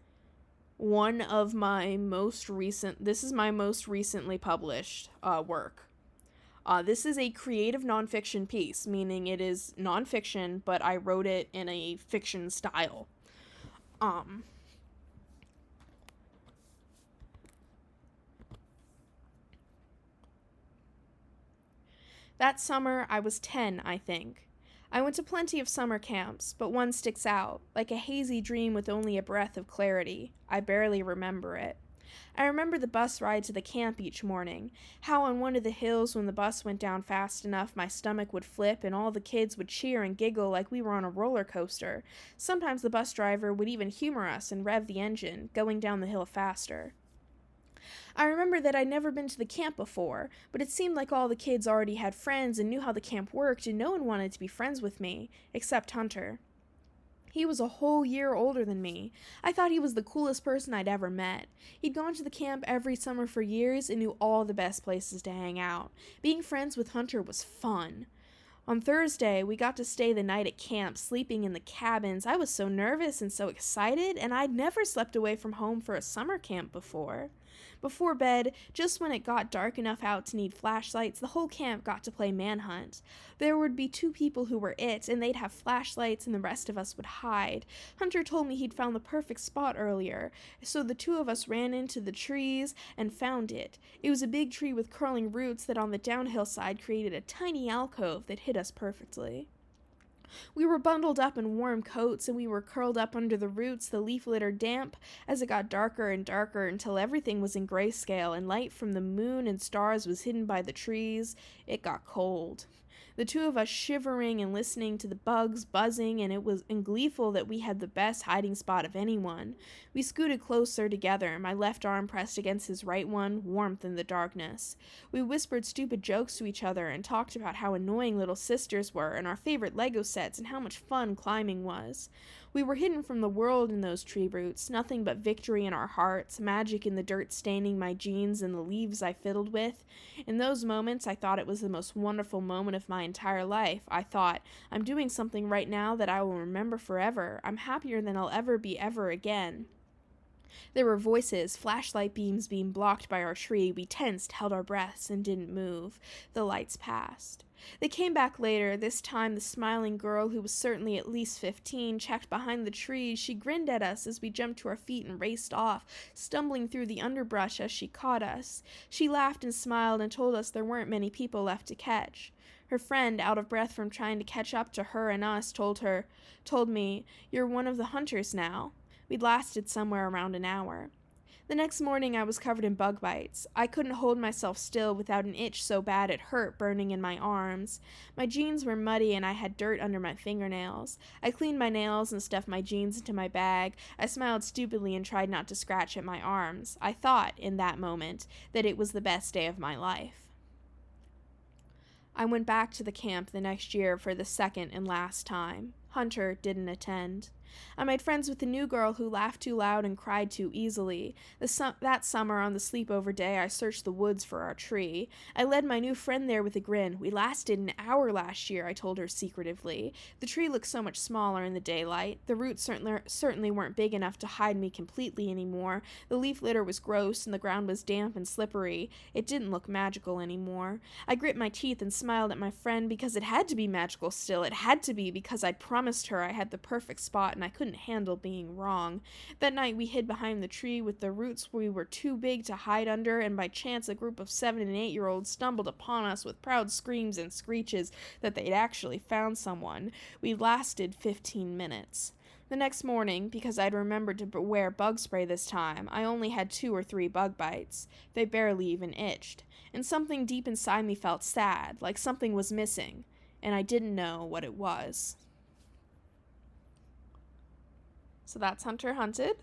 one of my most recently published work. This is a creative nonfiction piece, meaning it is nonfiction, but I wrote it in a fiction style. That summer, I was 10, I think. I went to plenty of summer camps, but one sticks out, like a hazy dream with only a breath of clarity. I barely remember it. I remember the bus ride to the camp each morning, how on one of the hills when the bus went down fast enough my stomach would flip and all the kids would cheer and giggle like we were on a roller coaster. Sometimes the bus driver would even humor us and rev the engine, going down the hill faster. I remember that I'd never been to the camp before, but it seemed like all the kids already had friends and knew how the camp worked and no one wanted to be friends with me, except Hunter. He was a whole year older than me. I thought he was the coolest person I'd ever met. He'd gone to the camp every summer for years and knew all the best places to hang out. Being friends with Hunter was fun. On Thursday, we got to stay the night at camp, sleeping in the cabins. I was so nervous and so excited, and I'd never slept away from home for a summer camp before. Before bed, just when it got dark enough out to need flashlights, the whole camp got to play manhunt. There would be 2 people who were it, and they'd have flashlights and the rest of us would hide. Hunter told me he'd found the perfect spot earlier, so the 2 of us ran into the trees and found it. It was a big tree with curling roots that on the downhill side created a tiny alcove that hid us perfectly. We were bundled up in warm coats, and we were curled up under the roots, the leaf litter damp, as it got darker and darker until everything was in grayscale, and light from the moon and stars was hidden by the trees. It got cold. The 2 of us shivering and listening to the bugs buzzing, and it was gleeful that we had the best hiding spot of anyone. We scooted closer together, my left arm pressed against his right one, warmth in the darkness. We whispered stupid jokes to each other and talked about how annoying little sisters were and our favorite Lego sets and how much fun climbing was. We were hidden from the world in those tree roots, nothing but victory in our hearts, magic in the dirt staining my jeans and the leaves I fiddled with. In those moments, I thought it was the most wonderful moment of my entire life. I thought, I'm doing something right now that I will remember forever. I'm happier than I'll ever be ever again. There were voices, flashlight beams being blocked by our tree. We tensed, held our breaths, and didn't move. The lights passed. They came back later. This time the smiling girl, who was certainly at least 15, checked behind the trees. She grinned at us as we jumped to our feet and raced off, stumbling through the underbrush as she caught us. She laughed and smiled and told us there weren't many people left to catch. Her friend, out of breath from trying to catch up to her and us, told me, "You're one of the hunters now." We'd lasted somewhere around an hour. The next morning I was covered in bug bites. I couldn't hold myself still without an itch so bad it hurt, burning in my arms. My jeans were muddy and I had dirt under my fingernails. I cleaned my nails and stuffed my jeans into my bag. I smiled stupidly and tried not to scratch at my arms. I thought, in that moment, that it was the best day of my life. I went back to the camp the next year for the second and last time. Hunter didn't attend. I made friends with a new girl who laughed too loud and cried too easily. That summer, on the sleepover day, I searched the woods for our tree. I led my new friend there with a grin. We lasted an hour last year, I told her secretively. The tree looked so much smaller in the daylight. The roots certainly weren't big enough to hide me completely anymore. The leaf litter was gross, and the ground was damp and slippery. It didn't look magical anymore. I grit my teeth and smiled at my friend because it had to be magical still. It had to be because I'd promised her I had the perfect spot and I couldn't handle being wrong. That night we hid behind the tree with the roots we were too big to hide under, and by chance a group of 7 and 8-year-olds stumbled upon us with proud screams and screeches that they'd actually found someone. We lasted 15 minutes. The next morning, because I'd remembered to wear bug spray this time, I only had 2 or 3 bug bites. They barely even itched. And something deep inside me felt sad, like something was missing, and I didn't know what it was. So that's Hunter Hunted.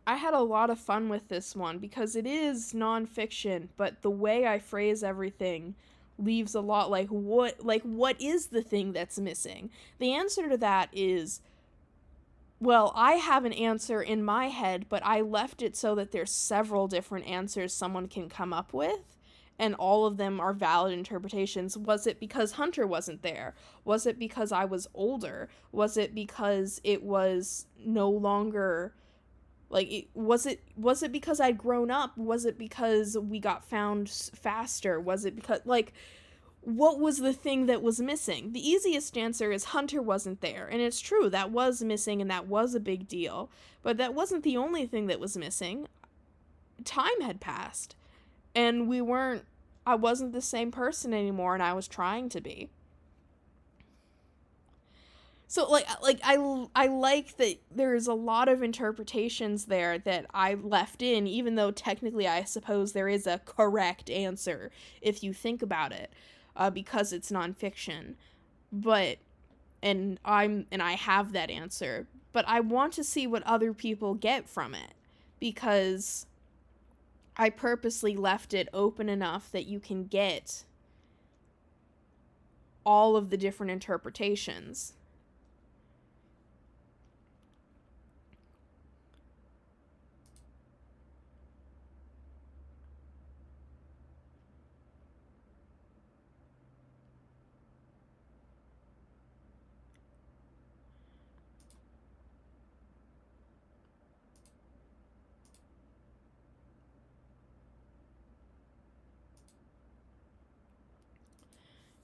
I had a lot of fun with this one because it is nonfiction, but the way I phrase everything leaves a lot like what is the thing that's missing? The answer to that is, well, I have an answer in my head, but I left it so that there's several different answers someone can come up with, and all of them are valid interpretations. Was it because Hunter wasn't there? Was it because I was older? Was it because it was no longer, like, was it because I'd grown up? Was it because we got found faster? Was it because, like, what was the thing that was missing? The easiest answer is Hunter wasn't there. And it's true, that was missing and that was a big deal. But that wasn't the only thing that was missing. Time had passed. And I wasn't the same person anymore, and I was trying to be. So, I like that there's a lot of interpretations there that I left in, even though technically I suppose there is a correct answer if you think about it. Because it's nonfiction, and I have that answer, but I want to see what other people get from it, because I purposely left it open enough that you can get all of the different interpretations.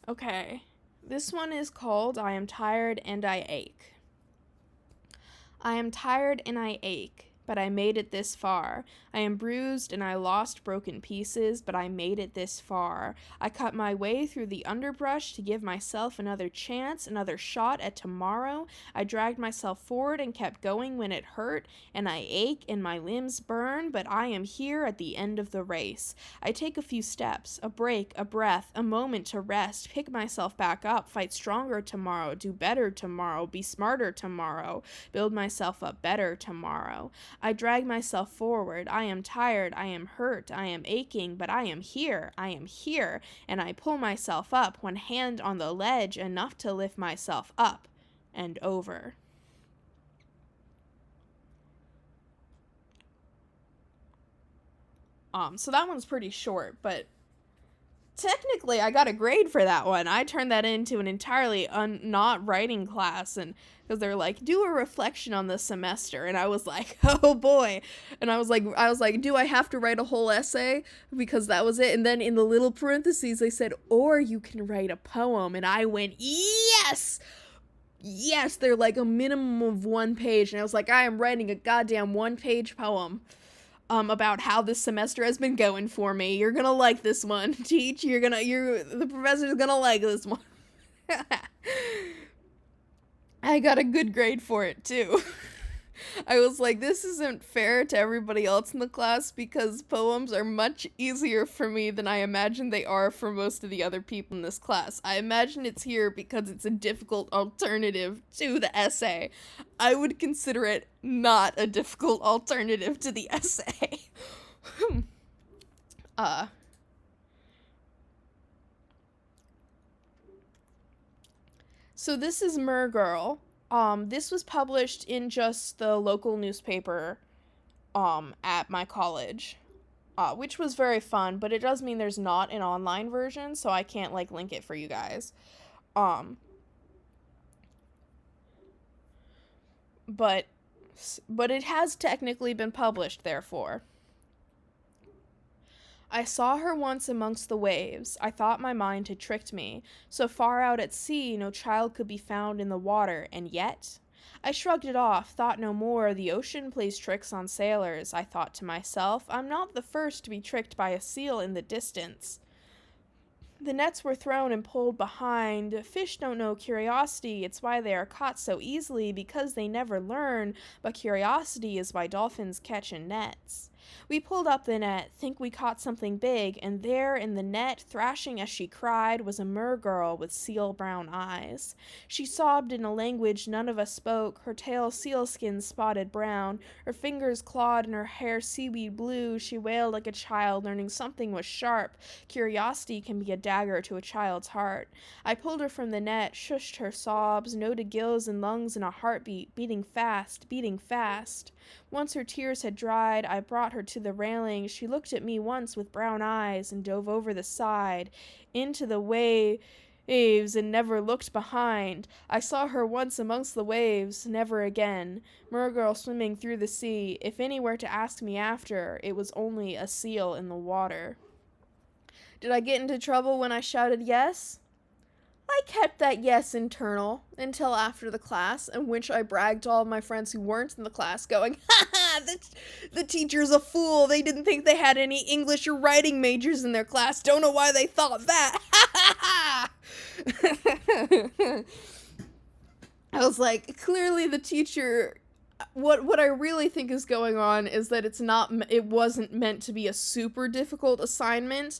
Okay, this one is called I Am Tired and I Ache. I am tired and I ache, but I made it this far. I am bruised and I lost broken pieces, but I made it this far. I cut my way through the underbrush to give myself another chance, another shot at tomorrow. I dragged myself forward and kept going when it hurt, and I ache and my limbs burn, but I am here at the end of the race. I take a few steps, a break, a breath, a moment to rest, pick myself back up, fight stronger tomorrow, do better tomorrow, be smarter tomorrow, build myself up better tomorrow. I drag myself forward. I am tired. I am hurt. I am aching, but I am here. I am here. And I pull myself up, one hand on the ledge, enough to lift myself up and over. So that one's pretty short, but technically I got a grade for that one. I turned that into an entirely not writing class, and because they're like, do a reflection on the semester, and I was like, oh boy. And I was like, do I have to write a whole essay? Because that was it. And then in the little parentheses they said, or you can write a poem, and I went, yes, they're like a minimum of 1 page, and I was like, I am writing a goddamn 1-page poem about how this semester has been going for me. You're gonna like this one. Teach, the professor's gonna like this one. I got a good grade for it too. I was like, this isn't fair to everybody else in the class because poems are much easier for me than I imagine they are for most of the other people in this class. I imagine it's here because it's a difficult alternative to the essay. I would consider it not a difficult alternative to the essay. uh So this is Mergirl. This was published in just the local newspaper at my college, which was very fun, but it does mean there's not an online version, so I can't like link it for you guys. Um, but it has technically been published, therefore. I saw her once amongst the waves. I thought my mind had tricked me. So far out at sea, no child could be found in the water, and yet. I shrugged it off, thought no more. The ocean plays tricks on sailors, I thought to myself. I'm not the first to be tricked by a seal in the distance. The nets were thrown and pulled behind. Fish don't know curiosity. It's why they are caught so easily, because they never learn. But curiosity is why dolphins catch in nets. We pulled up the net, think we caught something big, and there in the net, thrashing as she cried, was a mergirl with seal brown eyes. She sobbed in a language none of us spoke, her tail sealskin spotted brown, her fingers clawed and her hair seaweed blue. She wailed like a child, learning something was sharp. Curiosity can be a dagger to a child's heart. I pulled her from the net, shushed her sobs, noted gills and lungs in a heartbeat, beating fast, beating fast. Once her tears had dried, I brought her to the railing. She looked at me once with brown eyes and dove over the side, into the waves, and never looked behind. I saw her once amongst the waves, never again. Mergirl swimming through the sea. If any were to ask me after, it was only a seal in the water. Did I get into trouble when I shouted yes? I kept that yes internal until after the class, in which I bragged to all of my friends who weren't in the class, going, "Ha ha, the teacher's a fool. They didn't think they had any English or writing majors in their class. Don't know why they thought that. Ha ha ha." I was like, clearly the teacher, what I really think is going on is that it wasn't meant to be a super difficult assignment,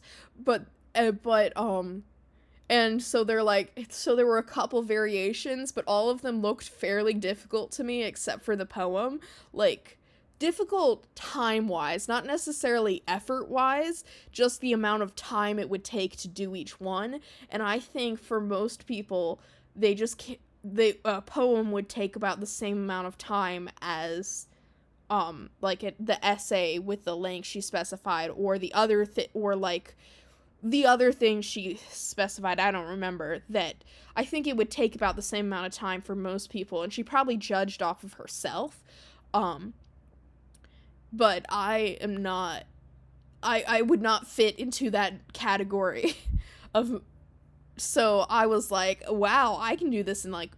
and so there were a couple variations, but all of them looked fairly difficult to me except for the poem. Like, difficult time-wise, not necessarily effort-wise, just the amount of time it would take to do each one. And I think for most people, a poem would take about the same amount of time as the essay with the length she specified, or the other the other thing she specified, I don't remember, that I think it would take about the same amount of time for most people, and she probably judged off of herself. But I would not fit into that category so I was like, wow, I can do this in like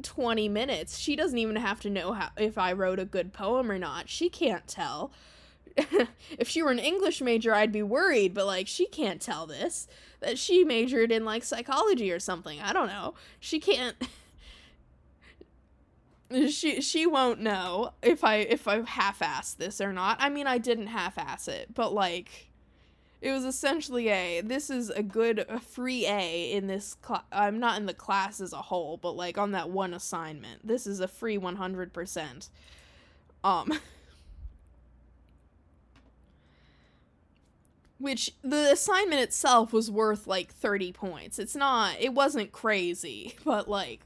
20 minutes. She doesn't even have to know if I wrote a good poem or not. She can't tell. If she were an English major, I'd be worried, but like, she can't tell this, that she majored in like psychology or something. I don't know. She can't. She won't know if I half-assed this or not. I mean, I didn't half-ass it, but like, it was essentially this is a free A in this I'm not in the class as a whole, but like on that one assignment. This is a free 100%. Which the assignment itself was worth like 30 points. It wasn't crazy, but like,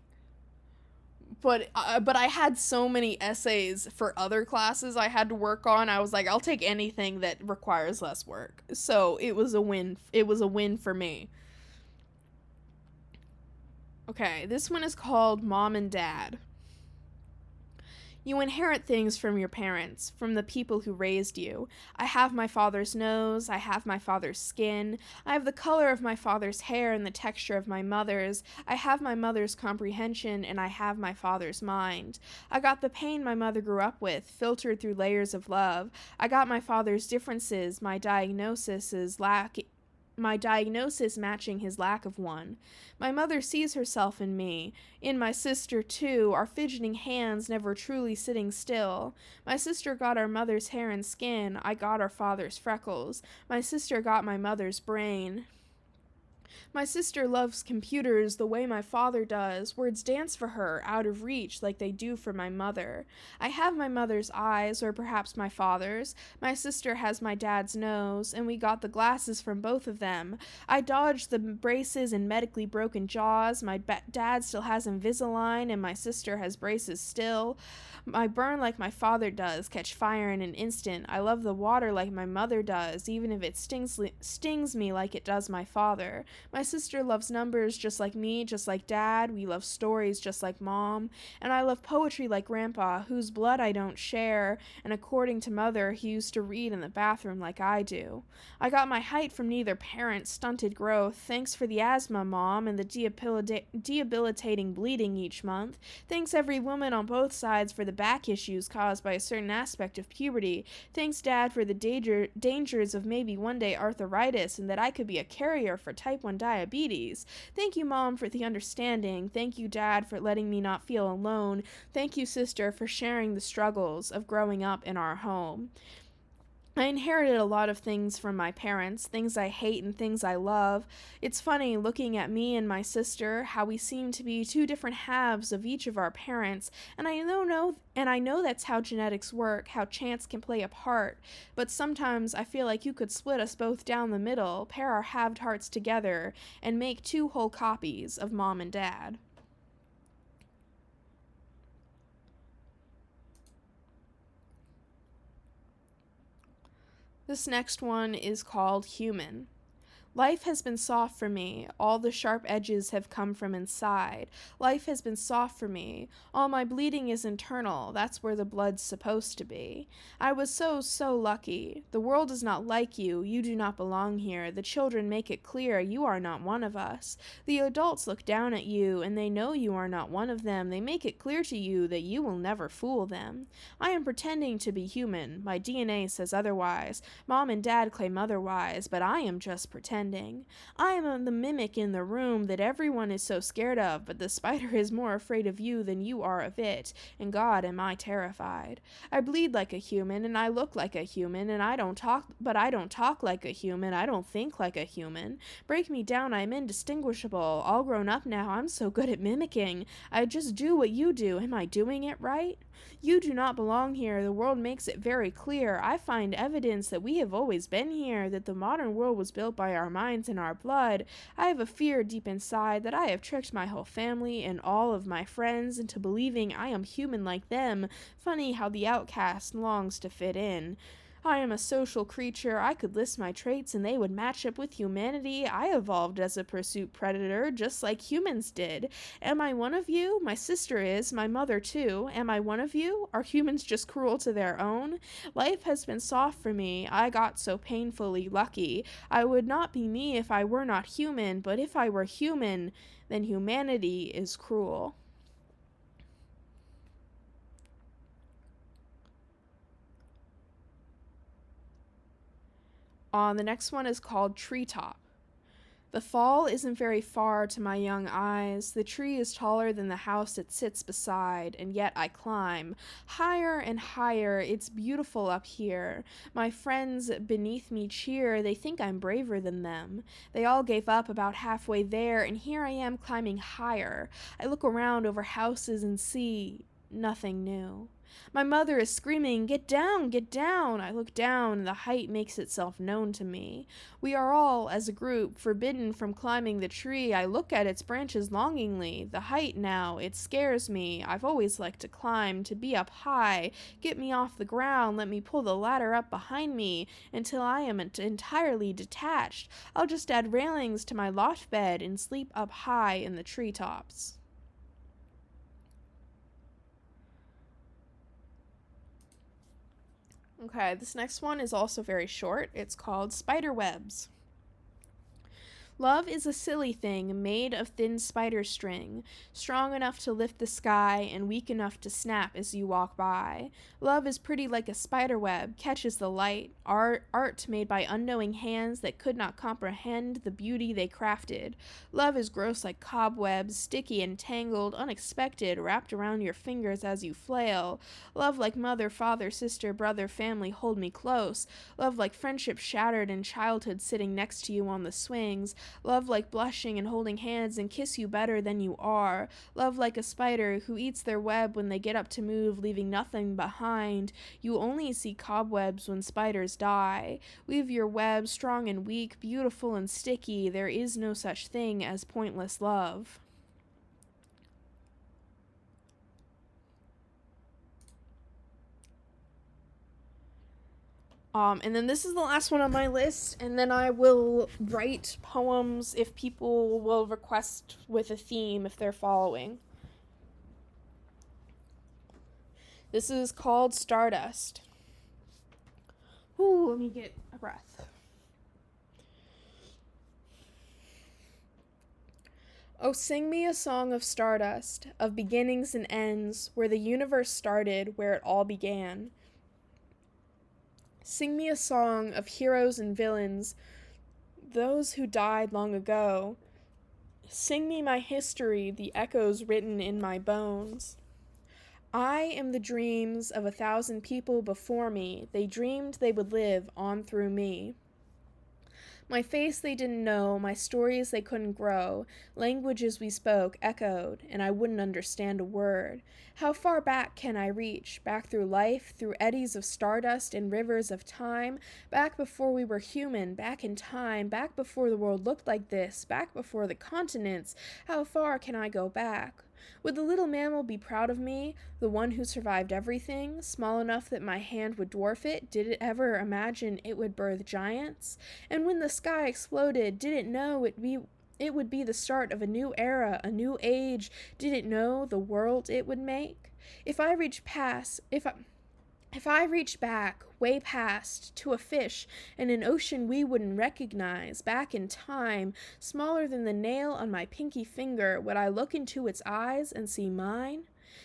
but I had so many essays for other classes I had to work on. I was like, I'll take anything that requires less work. So it was a win for me. Okay, this one is called Mom and Dad. You inherit things from your parents, from the people who raised you. I have my father's nose, I have my father's skin, I have the color of my father's hair and the texture of my mother's, I have my mother's comprehension, and I have my father's mind. I got the pain my mother grew up with, filtered through layers of love. I got my father's differences, my diagnoses my diagnosis matching his lack of one. My mother sees herself in me, in my sister too, our fidgeting hands never truly sitting still. My sister got our mother's hair and skin, I got our father's freckles. My sister got my mother's brain. My sister loves computers the way my father does. Words dance for her, out of reach, like they do for my mother. I have my mother's eyes, or perhaps my father's. My sister has my dad's nose, and we got the glasses from both of them. I dodged the braces and medically broken jaws. My dad still has Invisalign, and my sister has braces still. I burn like my father does, catch fire in an instant. I love the water like my mother does, even if it stings me like it does my father. My sister loves numbers just like me, just like dad. We love stories just like mom. And I love poetry like grandpa, whose blood I don't share. And according to mother, he used to read in the bathroom like I do. I got my height from neither parent, stunted growth. Thanks for the asthma, mom, and the debilitating bleeding each month. Thanks every woman on both sides for the back issues caused by a certain aspect of puberty. Thanks, Dad, for the dangers of maybe one day arthritis and that I could be a carrier for type 1 diabetes. Thank you, Mom, for the understanding. Thank you, Dad, for letting me not feel alone. Thank you, sister, for sharing the struggles of growing up in our home. I inherited a lot of things from my parents, things I hate and things I love. It's funny looking at me and my sister, how we seem to be two different halves of each of our parents, and I know that's how genetics work, how chance can play a part, but sometimes I feel like you could split us both down the middle, pair our halved hearts together, and make two whole copies of Mom and Dad. This next one is called Human. Life has been soft for me, all the sharp edges have come from inside. Life has been soft for me, all my bleeding is internal, that's where the blood's supposed to be. I was so lucky. The world is not like you do not belong here. The children make it clear you are not one of us. The adults look down at you, and they know you are not one of them. They make it clear to you that you will never fool them. I am pretending to be human. My DNA says otherwise. Mom and Dad claim otherwise, but I am just pretending. I am the mimic in the room that everyone is so scared of, but the spider is more afraid of you than you are of it, and God am I terrified. I bleed like a human, and I look like a human, and I don't talk like a human, I don't think like a human. Break me down, I'm indistinguishable. All grown up now, I'm so good at mimicking. I just do what you do. Am I doing it right? You do not belong here. The world makes it very clear. I find evidence that we have always been here, that the modern world was built by our minds and our blood. I have a fear deep inside that I have tricked my whole family and all of my friends into believing I am human like them. Funny how the outcast longs to fit in. I am a social creature. I could list my traits and they would match up with humanity. I evolved as a pursuit predator, just like humans did. Am I one of you? My sister is, my mother too. Am I one of you? Are humans just cruel to their own? Life has been soft for me. I got so painfully lucky. I would not be me if I were not human, but if I were human, then humanity is cruel. The next one is called Treetop. The fall isn't very far to my young eyes. The tree is taller than the house it sits beside, and yet I climb. Higher and higher, it's beautiful up here. My friends beneath me cheer, they think I'm braver than them. They all gave up about halfway there, and here I am climbing higher. I look around over houses and see nothing new. My mother is screaming, "Get down, get down!" I look down, and the height makes itself known to me. We are all, as a group, forbidden from climbing the tree. I look at its branches longingly. The height now, it scares me. I've always liked to climb, to be up high. Get me off the ground, let me pull the ladder up behind me until I am entirely detached. I'll just add railings to my loft bed and sleep up high in the treetops. Okay, this next one is also very short. It's called Spider Webs. Love is a silly thing made of thin spider string, strong enough to lift the sky and weak enough to snap as you walk by. Love is pretty like a spider web, catches the light, art made by unknowing hands that could not comprehend the beauty they crafted. Love is gross like cobwebs, sticky and tangled, unexpected, wrapped around your fingers as you flail. Love like mother, father, sister, brother, family hold me close. Love like friendship shattered in childhood sitting next to you on the swings. Love like blushing and holding hands and kiss you better than you are. Love like a spider who eats their web when they get up to move, leaving nothing behind. You only see cobwebs when spiders die. Weave your web strong and weak, beautiful and sticky. There is no such thing as pointless love. And then this is the last one on my list, and then I will write poems if people will request with a theme if they're following. This is called Stardust. Ooh, let me get a breath. Oh, sing me a song of stardust, of beginnings and ends, where the universe started, where it all began. Sing me a song of heroes and villains, those who died long ago. Sing me my history, the echoes written in my bones. I am the dreams of 1,000 people before me. They dreamed they would live on through me. My face they didn't know, my stories they couldn't grow, languages we spoke echoed, and I wouldn't understand a word. How far back can I reach? Back through life, through eddies of stardust and rivers of time, back before we were human, back in time, back before the world looked like this, back before the continents. How far can I go back? Would the little mammal be proud of me, the one who survived everything, small enough that my hand would dwarf it? Did it ever imagine it would birth giants? And when the sky exploded, did it know it would be the start of a new era, a new age? Did it know the world it would make? If I reach back, way past, to a fish and an ocean we wouldn't recognize, back in time, smaller than the nail on my pinky finger, would I look into its eyes and see mine?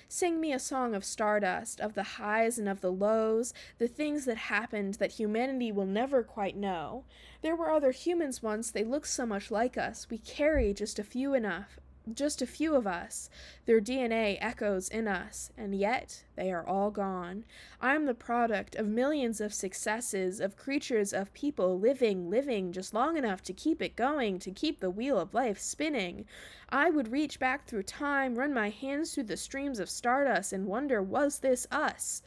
Sing me a song of stardust, of the highs and of the lows, the things that happened that humanity will never quite know. There were other humans once, they looked so much like us, we carry just a few of us. Their DNA echoes in us, and yet they are all gone. I am the product of millions of successes, of creatures, of people living just long enough to keep it going, to keep the wheel of life spinning. I would reach back through time, run my hands through the streams of stardust, and wonder, was this us?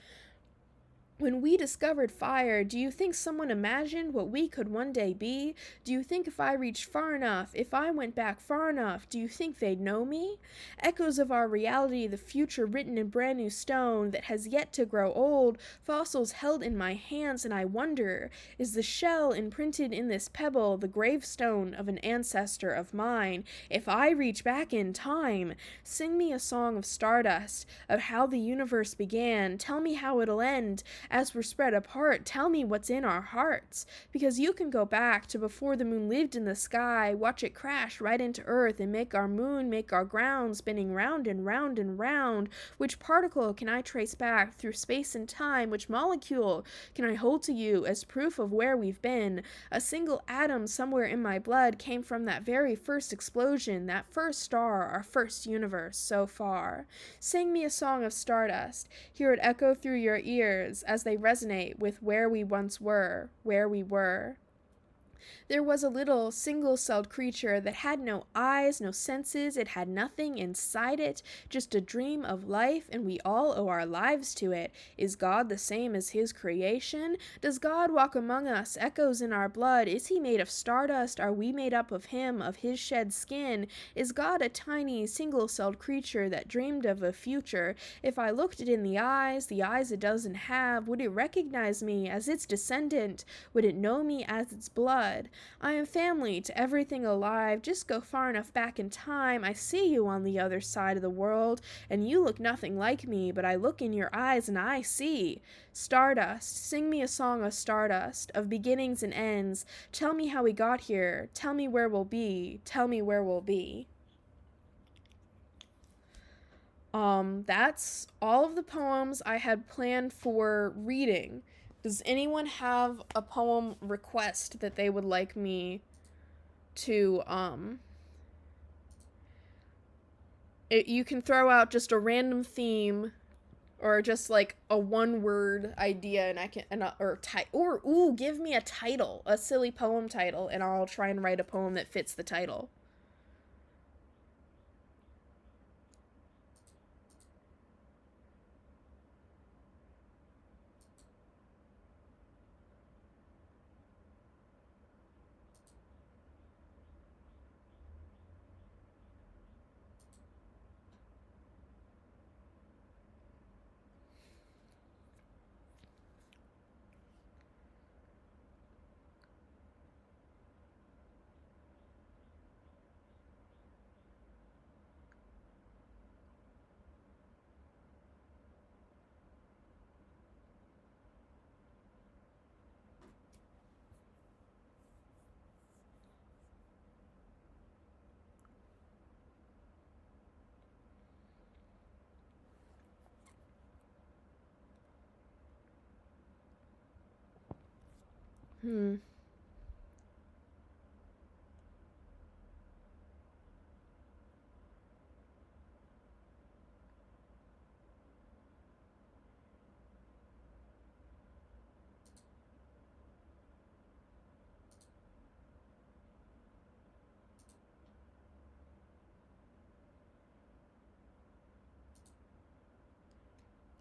When we discovered fire, do you think someone imagined what we could one day be? Do you think if I reached far enough, if I went back far enough, do you think they'd know me? Echoes of our reality, the future written in brand new stone that has yet to grow old, fossils held in my hands, and I wonder, is the shell imprinted in this pebble the gravestone of an ancestor of mine? If I reach back in time, sing me a song of stardust, of how the universe began, tell me how it'll end. As we're spread apart, tell me what's in our hearts, because you can go back to before the moon lived in the sky, watch it crash right into Earth and make our moon, make our ground, spinning round and round and round. Which particle can I trace back through space and time? Which molecule can I hold to you as proof of where we've been? A single atom somewhere in my blood came from that very first explosion, that first star, our first universe so far. Sing me a song of stardust, hear it echo through your ears as they resonate with where we once were, where we were. There was a little single-celled creature that had no eyes, no senses, it had nothing inside it, just a dream of life, and we all owe our lives to it. Is God the same as his creation? Does God walk among us, echoes in our blood? Is he made of stardust? Are we made up of him, of his shed skin? Is God a tiny, single-celled creature that dreamed of a future? If I looked it in the eyes it doesn't have, would it recognize me as its descendant? Would it know me as its blood? blood. I am family to everything alive. Just go far enough back in time. I see you on the other side of the world, and you look nothing like me, but I look in your eyes and I see. Stardust, sing me a song of stardust, of beginnings and ends. Tell me how we got here. Tell me where we'll be. Tell me where we'll be. That's all of the poems I had planned for reading. Does anyone have a poem request that they would like me to, you can throw out just a random theme or just like a one-word idea, and I can, give me a title, a silly poem title, and I'll try and write a poem that fits the title.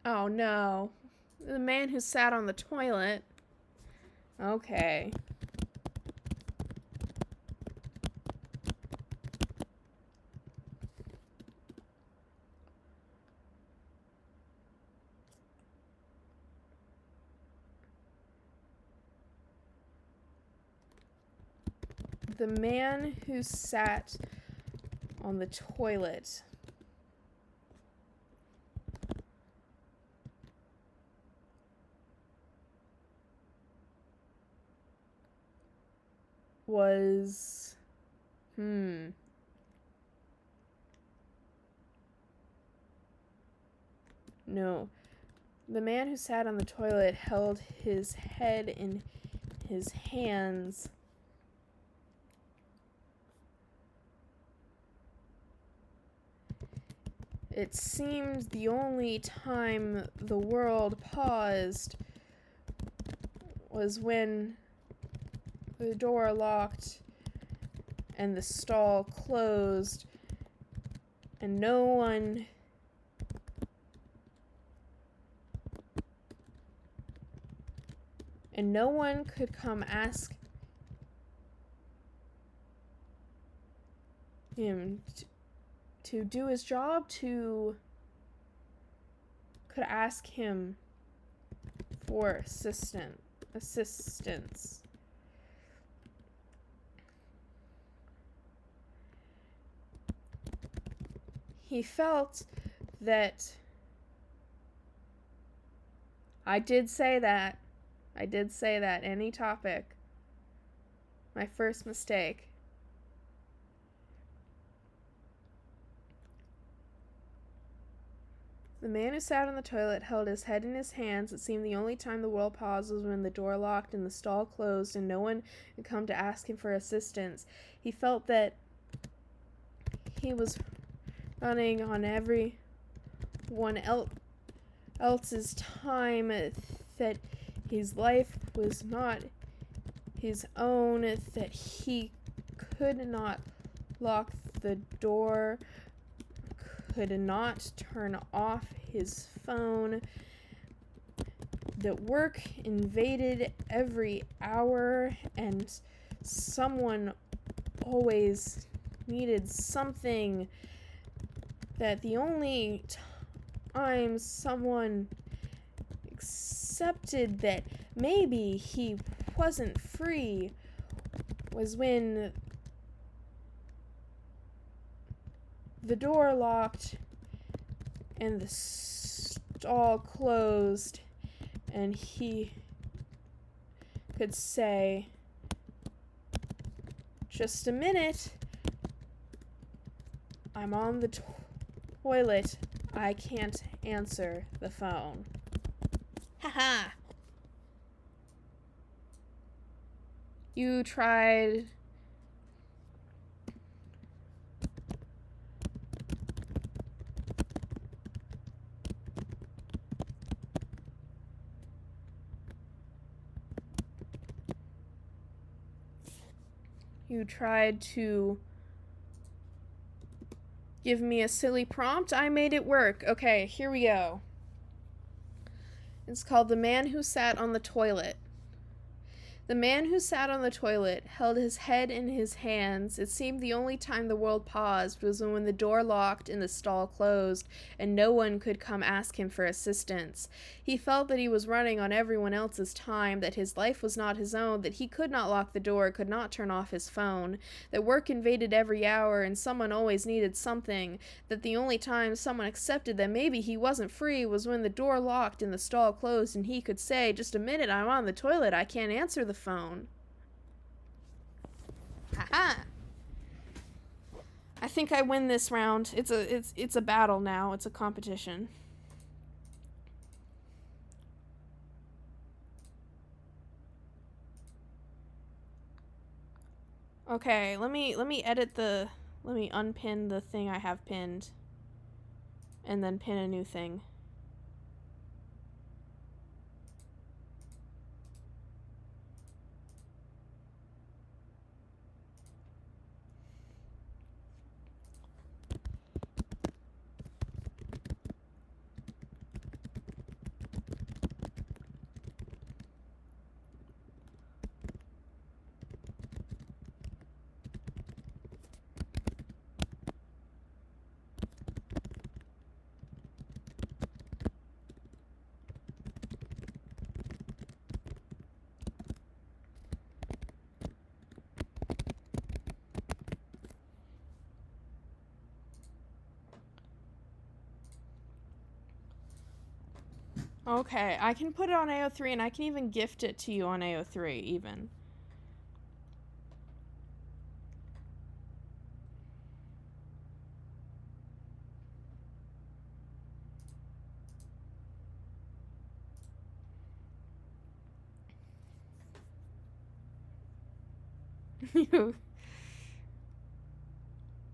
Oh no. The man who sat on the toilet. Okay. The man who sat on the toilet was No. The man who sat on the toilet held his head in his hands. It seemed the only time the world paused was when the door locked and the stall closed, and no one could come ask him to do his job, could ask him for assistance. He felt that I did say that, any topic. My first mistake. The man who sat on the toilet held his head in his hands. It seemed the only time the world paused was when the door locked and the stall closed and no one could come to ask him for assistance. He felt that he was running on everyone else's time, that his life was not his own, that he could not lock the door, could not turn off his phone, that work invaded every hour and someone always needed something, that the only time someone accepted that maybe he wasn't free was when the door locked and the stall closed, and he could say, "Just a minute. I'm on the toilet. I can't answer the phone." Haha. You tried to give me a silly prompt. I made it work. Okay, here we go. It's called The Man Who Sat on the Toilet. The man who sat on the toilet held his head in his hands. It seemed the only time the world paused was when the door locked and the stall closed, and no one could come ask him for assistance. He felt that he was running on everyone else's time, that his life was not his own, that he could not lock the door, could not turn off his phone, that work invaded every hour and someone always needed something, that the only time someone accepted that maybe he wasn't free was when the door locked and the stall closed and he could say, "Just a minute, I'm on the toilet, I can't answer the phone." Haha. I think I win this round. It's a battle now. It's a competition. Okay, let me unpin the thing I have pinned and then pin a new thing. Okay, I can put it on AO3 and I can even gift it to you on AO3 even.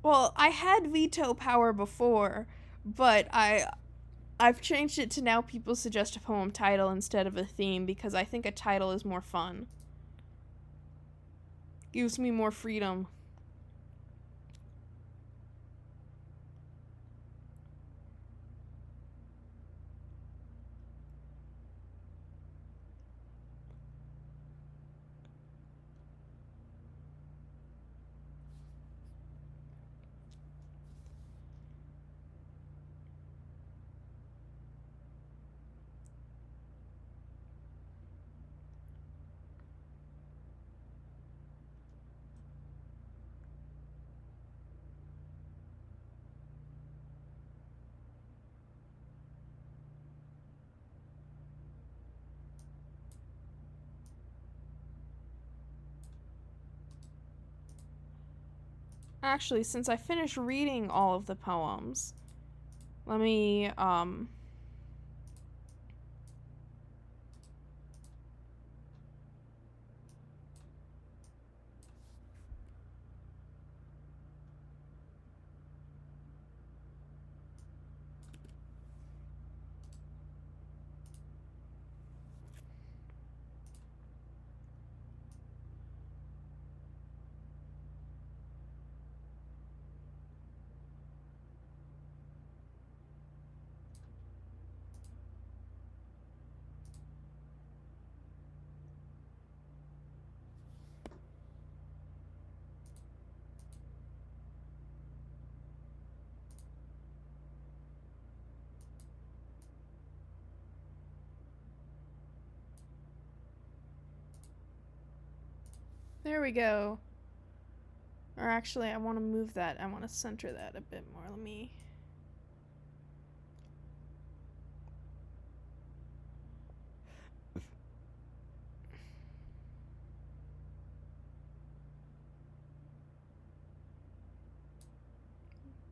Well, I had veto power before, but I've changed it to now people suggest a poem title instead of a theme because I think a title is more fun. Gives me more freedom. Actually, since I finished reading all of the poems, let me there we go. Or actually, I want to move that. I want to center that a bit more. Let me...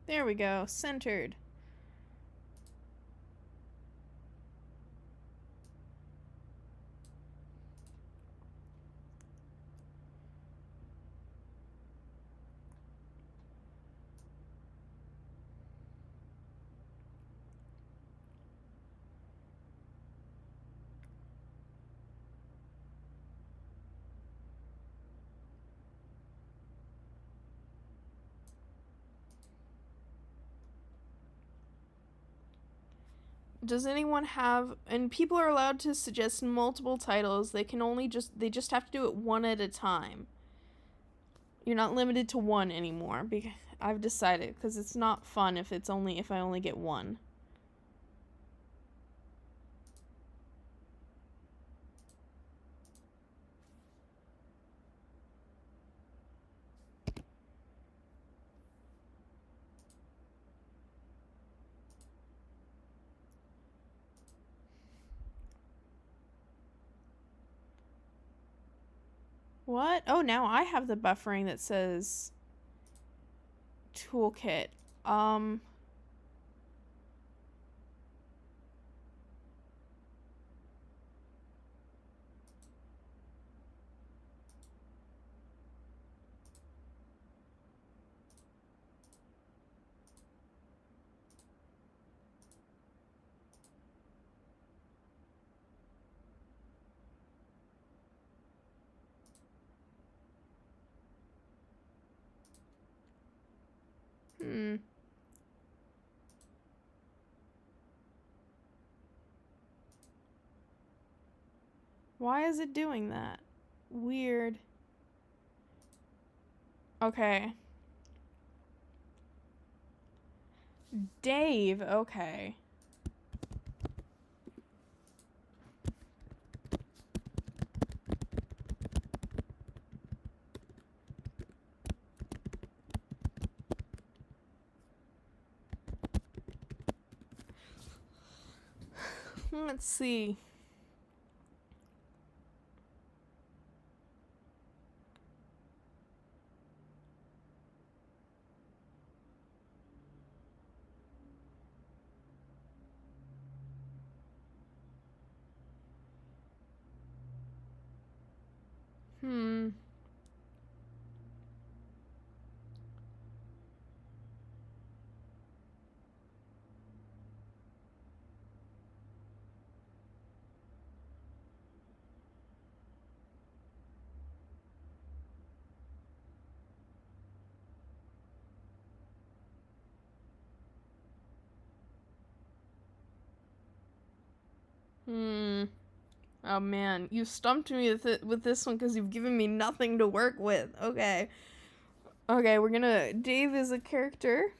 There we go. Centered. Does anyone have... And people are allowed to suggest multiple titles. They can only they just have to do it one at a time. You're not limited to one anymore. Because I've decided, because it's not fun if I only get one. What? Oh, now I have the buffering that says toolkit. Why is it doing that? Weird. Okay. Dave, okay. Let's see. Oh man, you stumped me with this one because you've given me nothing to work with. Okay. Okay, we're gonna... Dave is a character.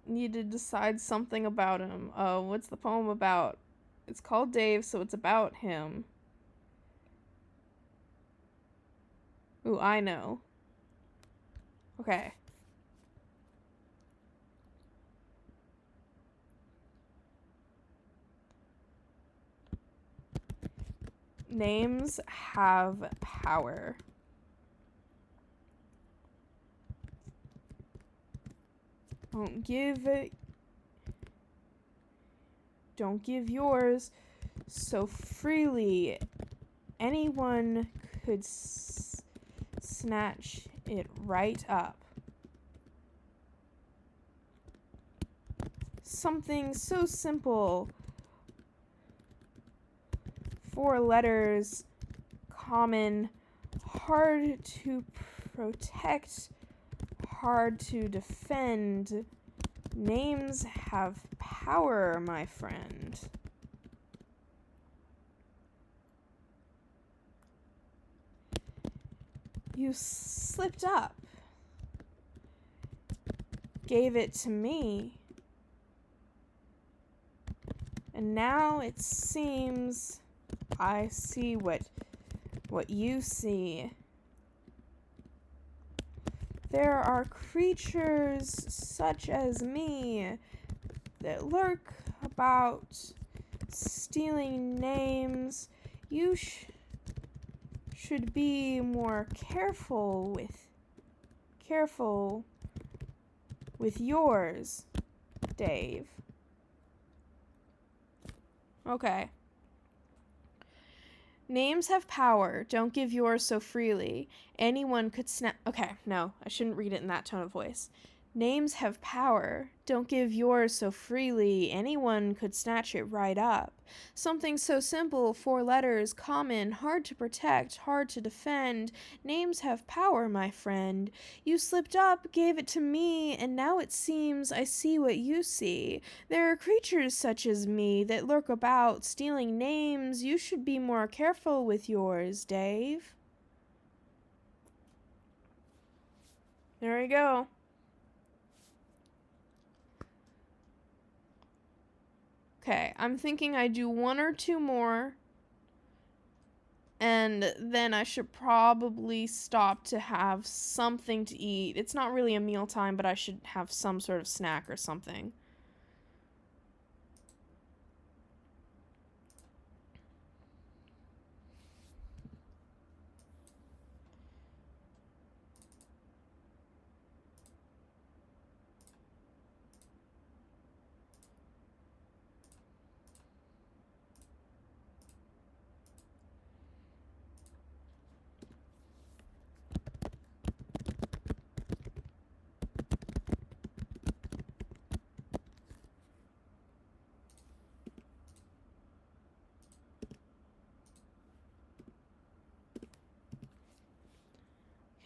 Need to decide something about him. What's the poem about? It's called Dave, so it's about him. Ooh, I know. Okay. Names have power. Don't give yours so freely. Anyone could snatch it right up. Something so simple. 4 letters, common, hard to protect, hard to defend. Names have power, my friend. You slipped up. Gave it to me. And now it seems I see what what you see. There are creatures such as me that lurk about, stealing names. You should be more careful with yours, Dave. Okay. Names have power. Don't give yours so freely. Anyone could snap. Okay, no, I shouldn't read it in that tone of voice. Names have power. Don't give yours so freely. Anyone could snatch it right up. Something so simple, 4 letters, common, hard to protect, hard to defend. Names have power, my friend. You slipped up, gave it to me, and now it seems I see what you see. There are creatures such as me that lurk about, stealing names. You should be more careful with yours, Dave. There we go. Okay, I'm thinking I do 1 or 2 more, and then I should probably stop to have something to eat. It's not really a mealtime, but I should have some sort of snack or something.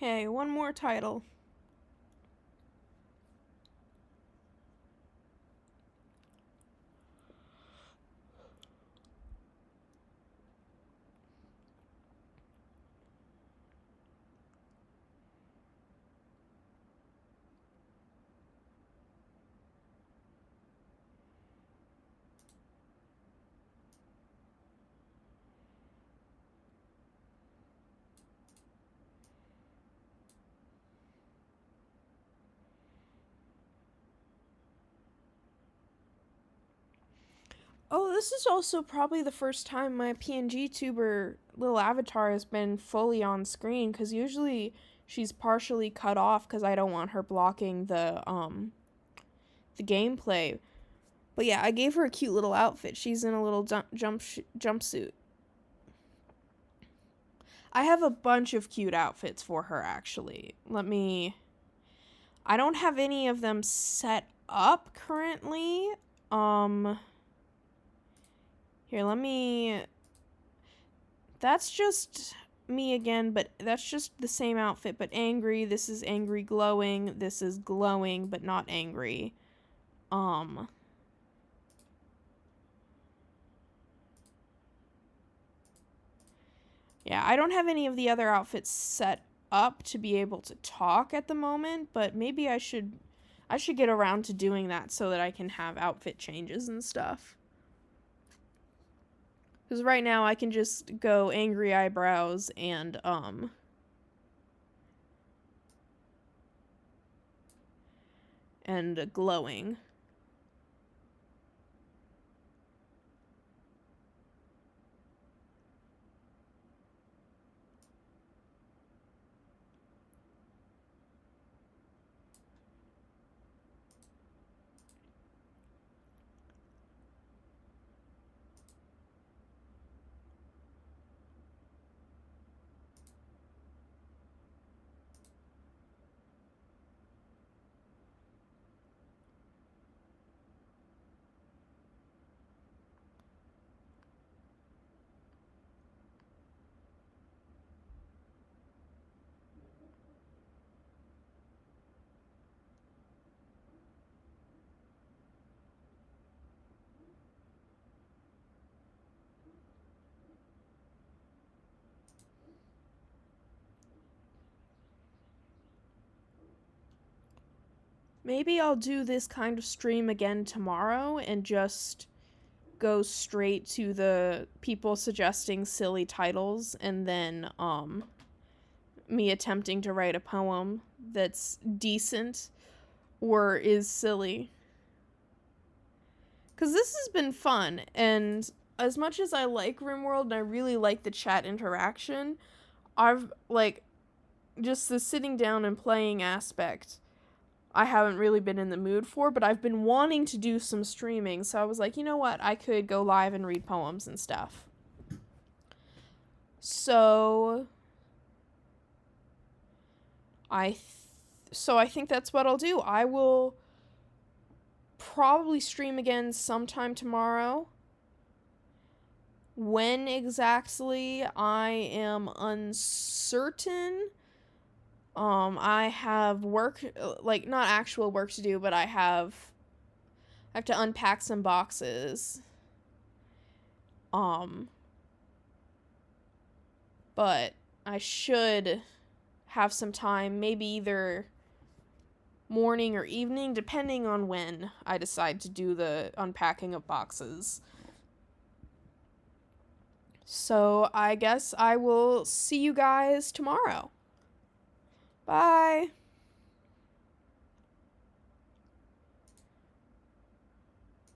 Okay, 1 more title. Oh, this is also probably the first time my PNG tuber little avatar has been fully on screen, because usually she's partially cut off because I don't want her blocking the gameplay. But yeah, I gave her a cute little outfit. She's in a little jumpsuit. I have a bunch of cute outfits for her, actually. I don't have any of them set up currently. Here, that's just me again, but that's just the same outfit, but angry. This is angry glowing. This is glowing, but not angry. Yeah, I don't have any of the other outfits set up to be able to talk at the moment, but maybe I should get around to doing that so that I can have outfit changes and stuff. Because right now I can just go angry eyebrows and glowing. Maybe I'll do this kind of stream again tomorrow and just go straight to the people suggesting silly titles and then me attempting to write a poem that's decent or is silly. Because this has been fun, and as much as I like RimWorld and I really like the chat interaction, I've, like, just the sitting down and playing aspect, I haven't really been in the mood for, but I've been wanting to do some streaming, so I was like, you know what, I could go live and read poems and stuff. So I think that's what I'll do. I will probably stream again sometime tomorrow. When exactly, I am uncertain. I have work, like, not actual work to do, but I have to unpack some boxes. But I should have some time, maybe either morning or evening, depending on when I decide to do the unpacking of boxes. So I guess I will see you guys tomorrow. Bye.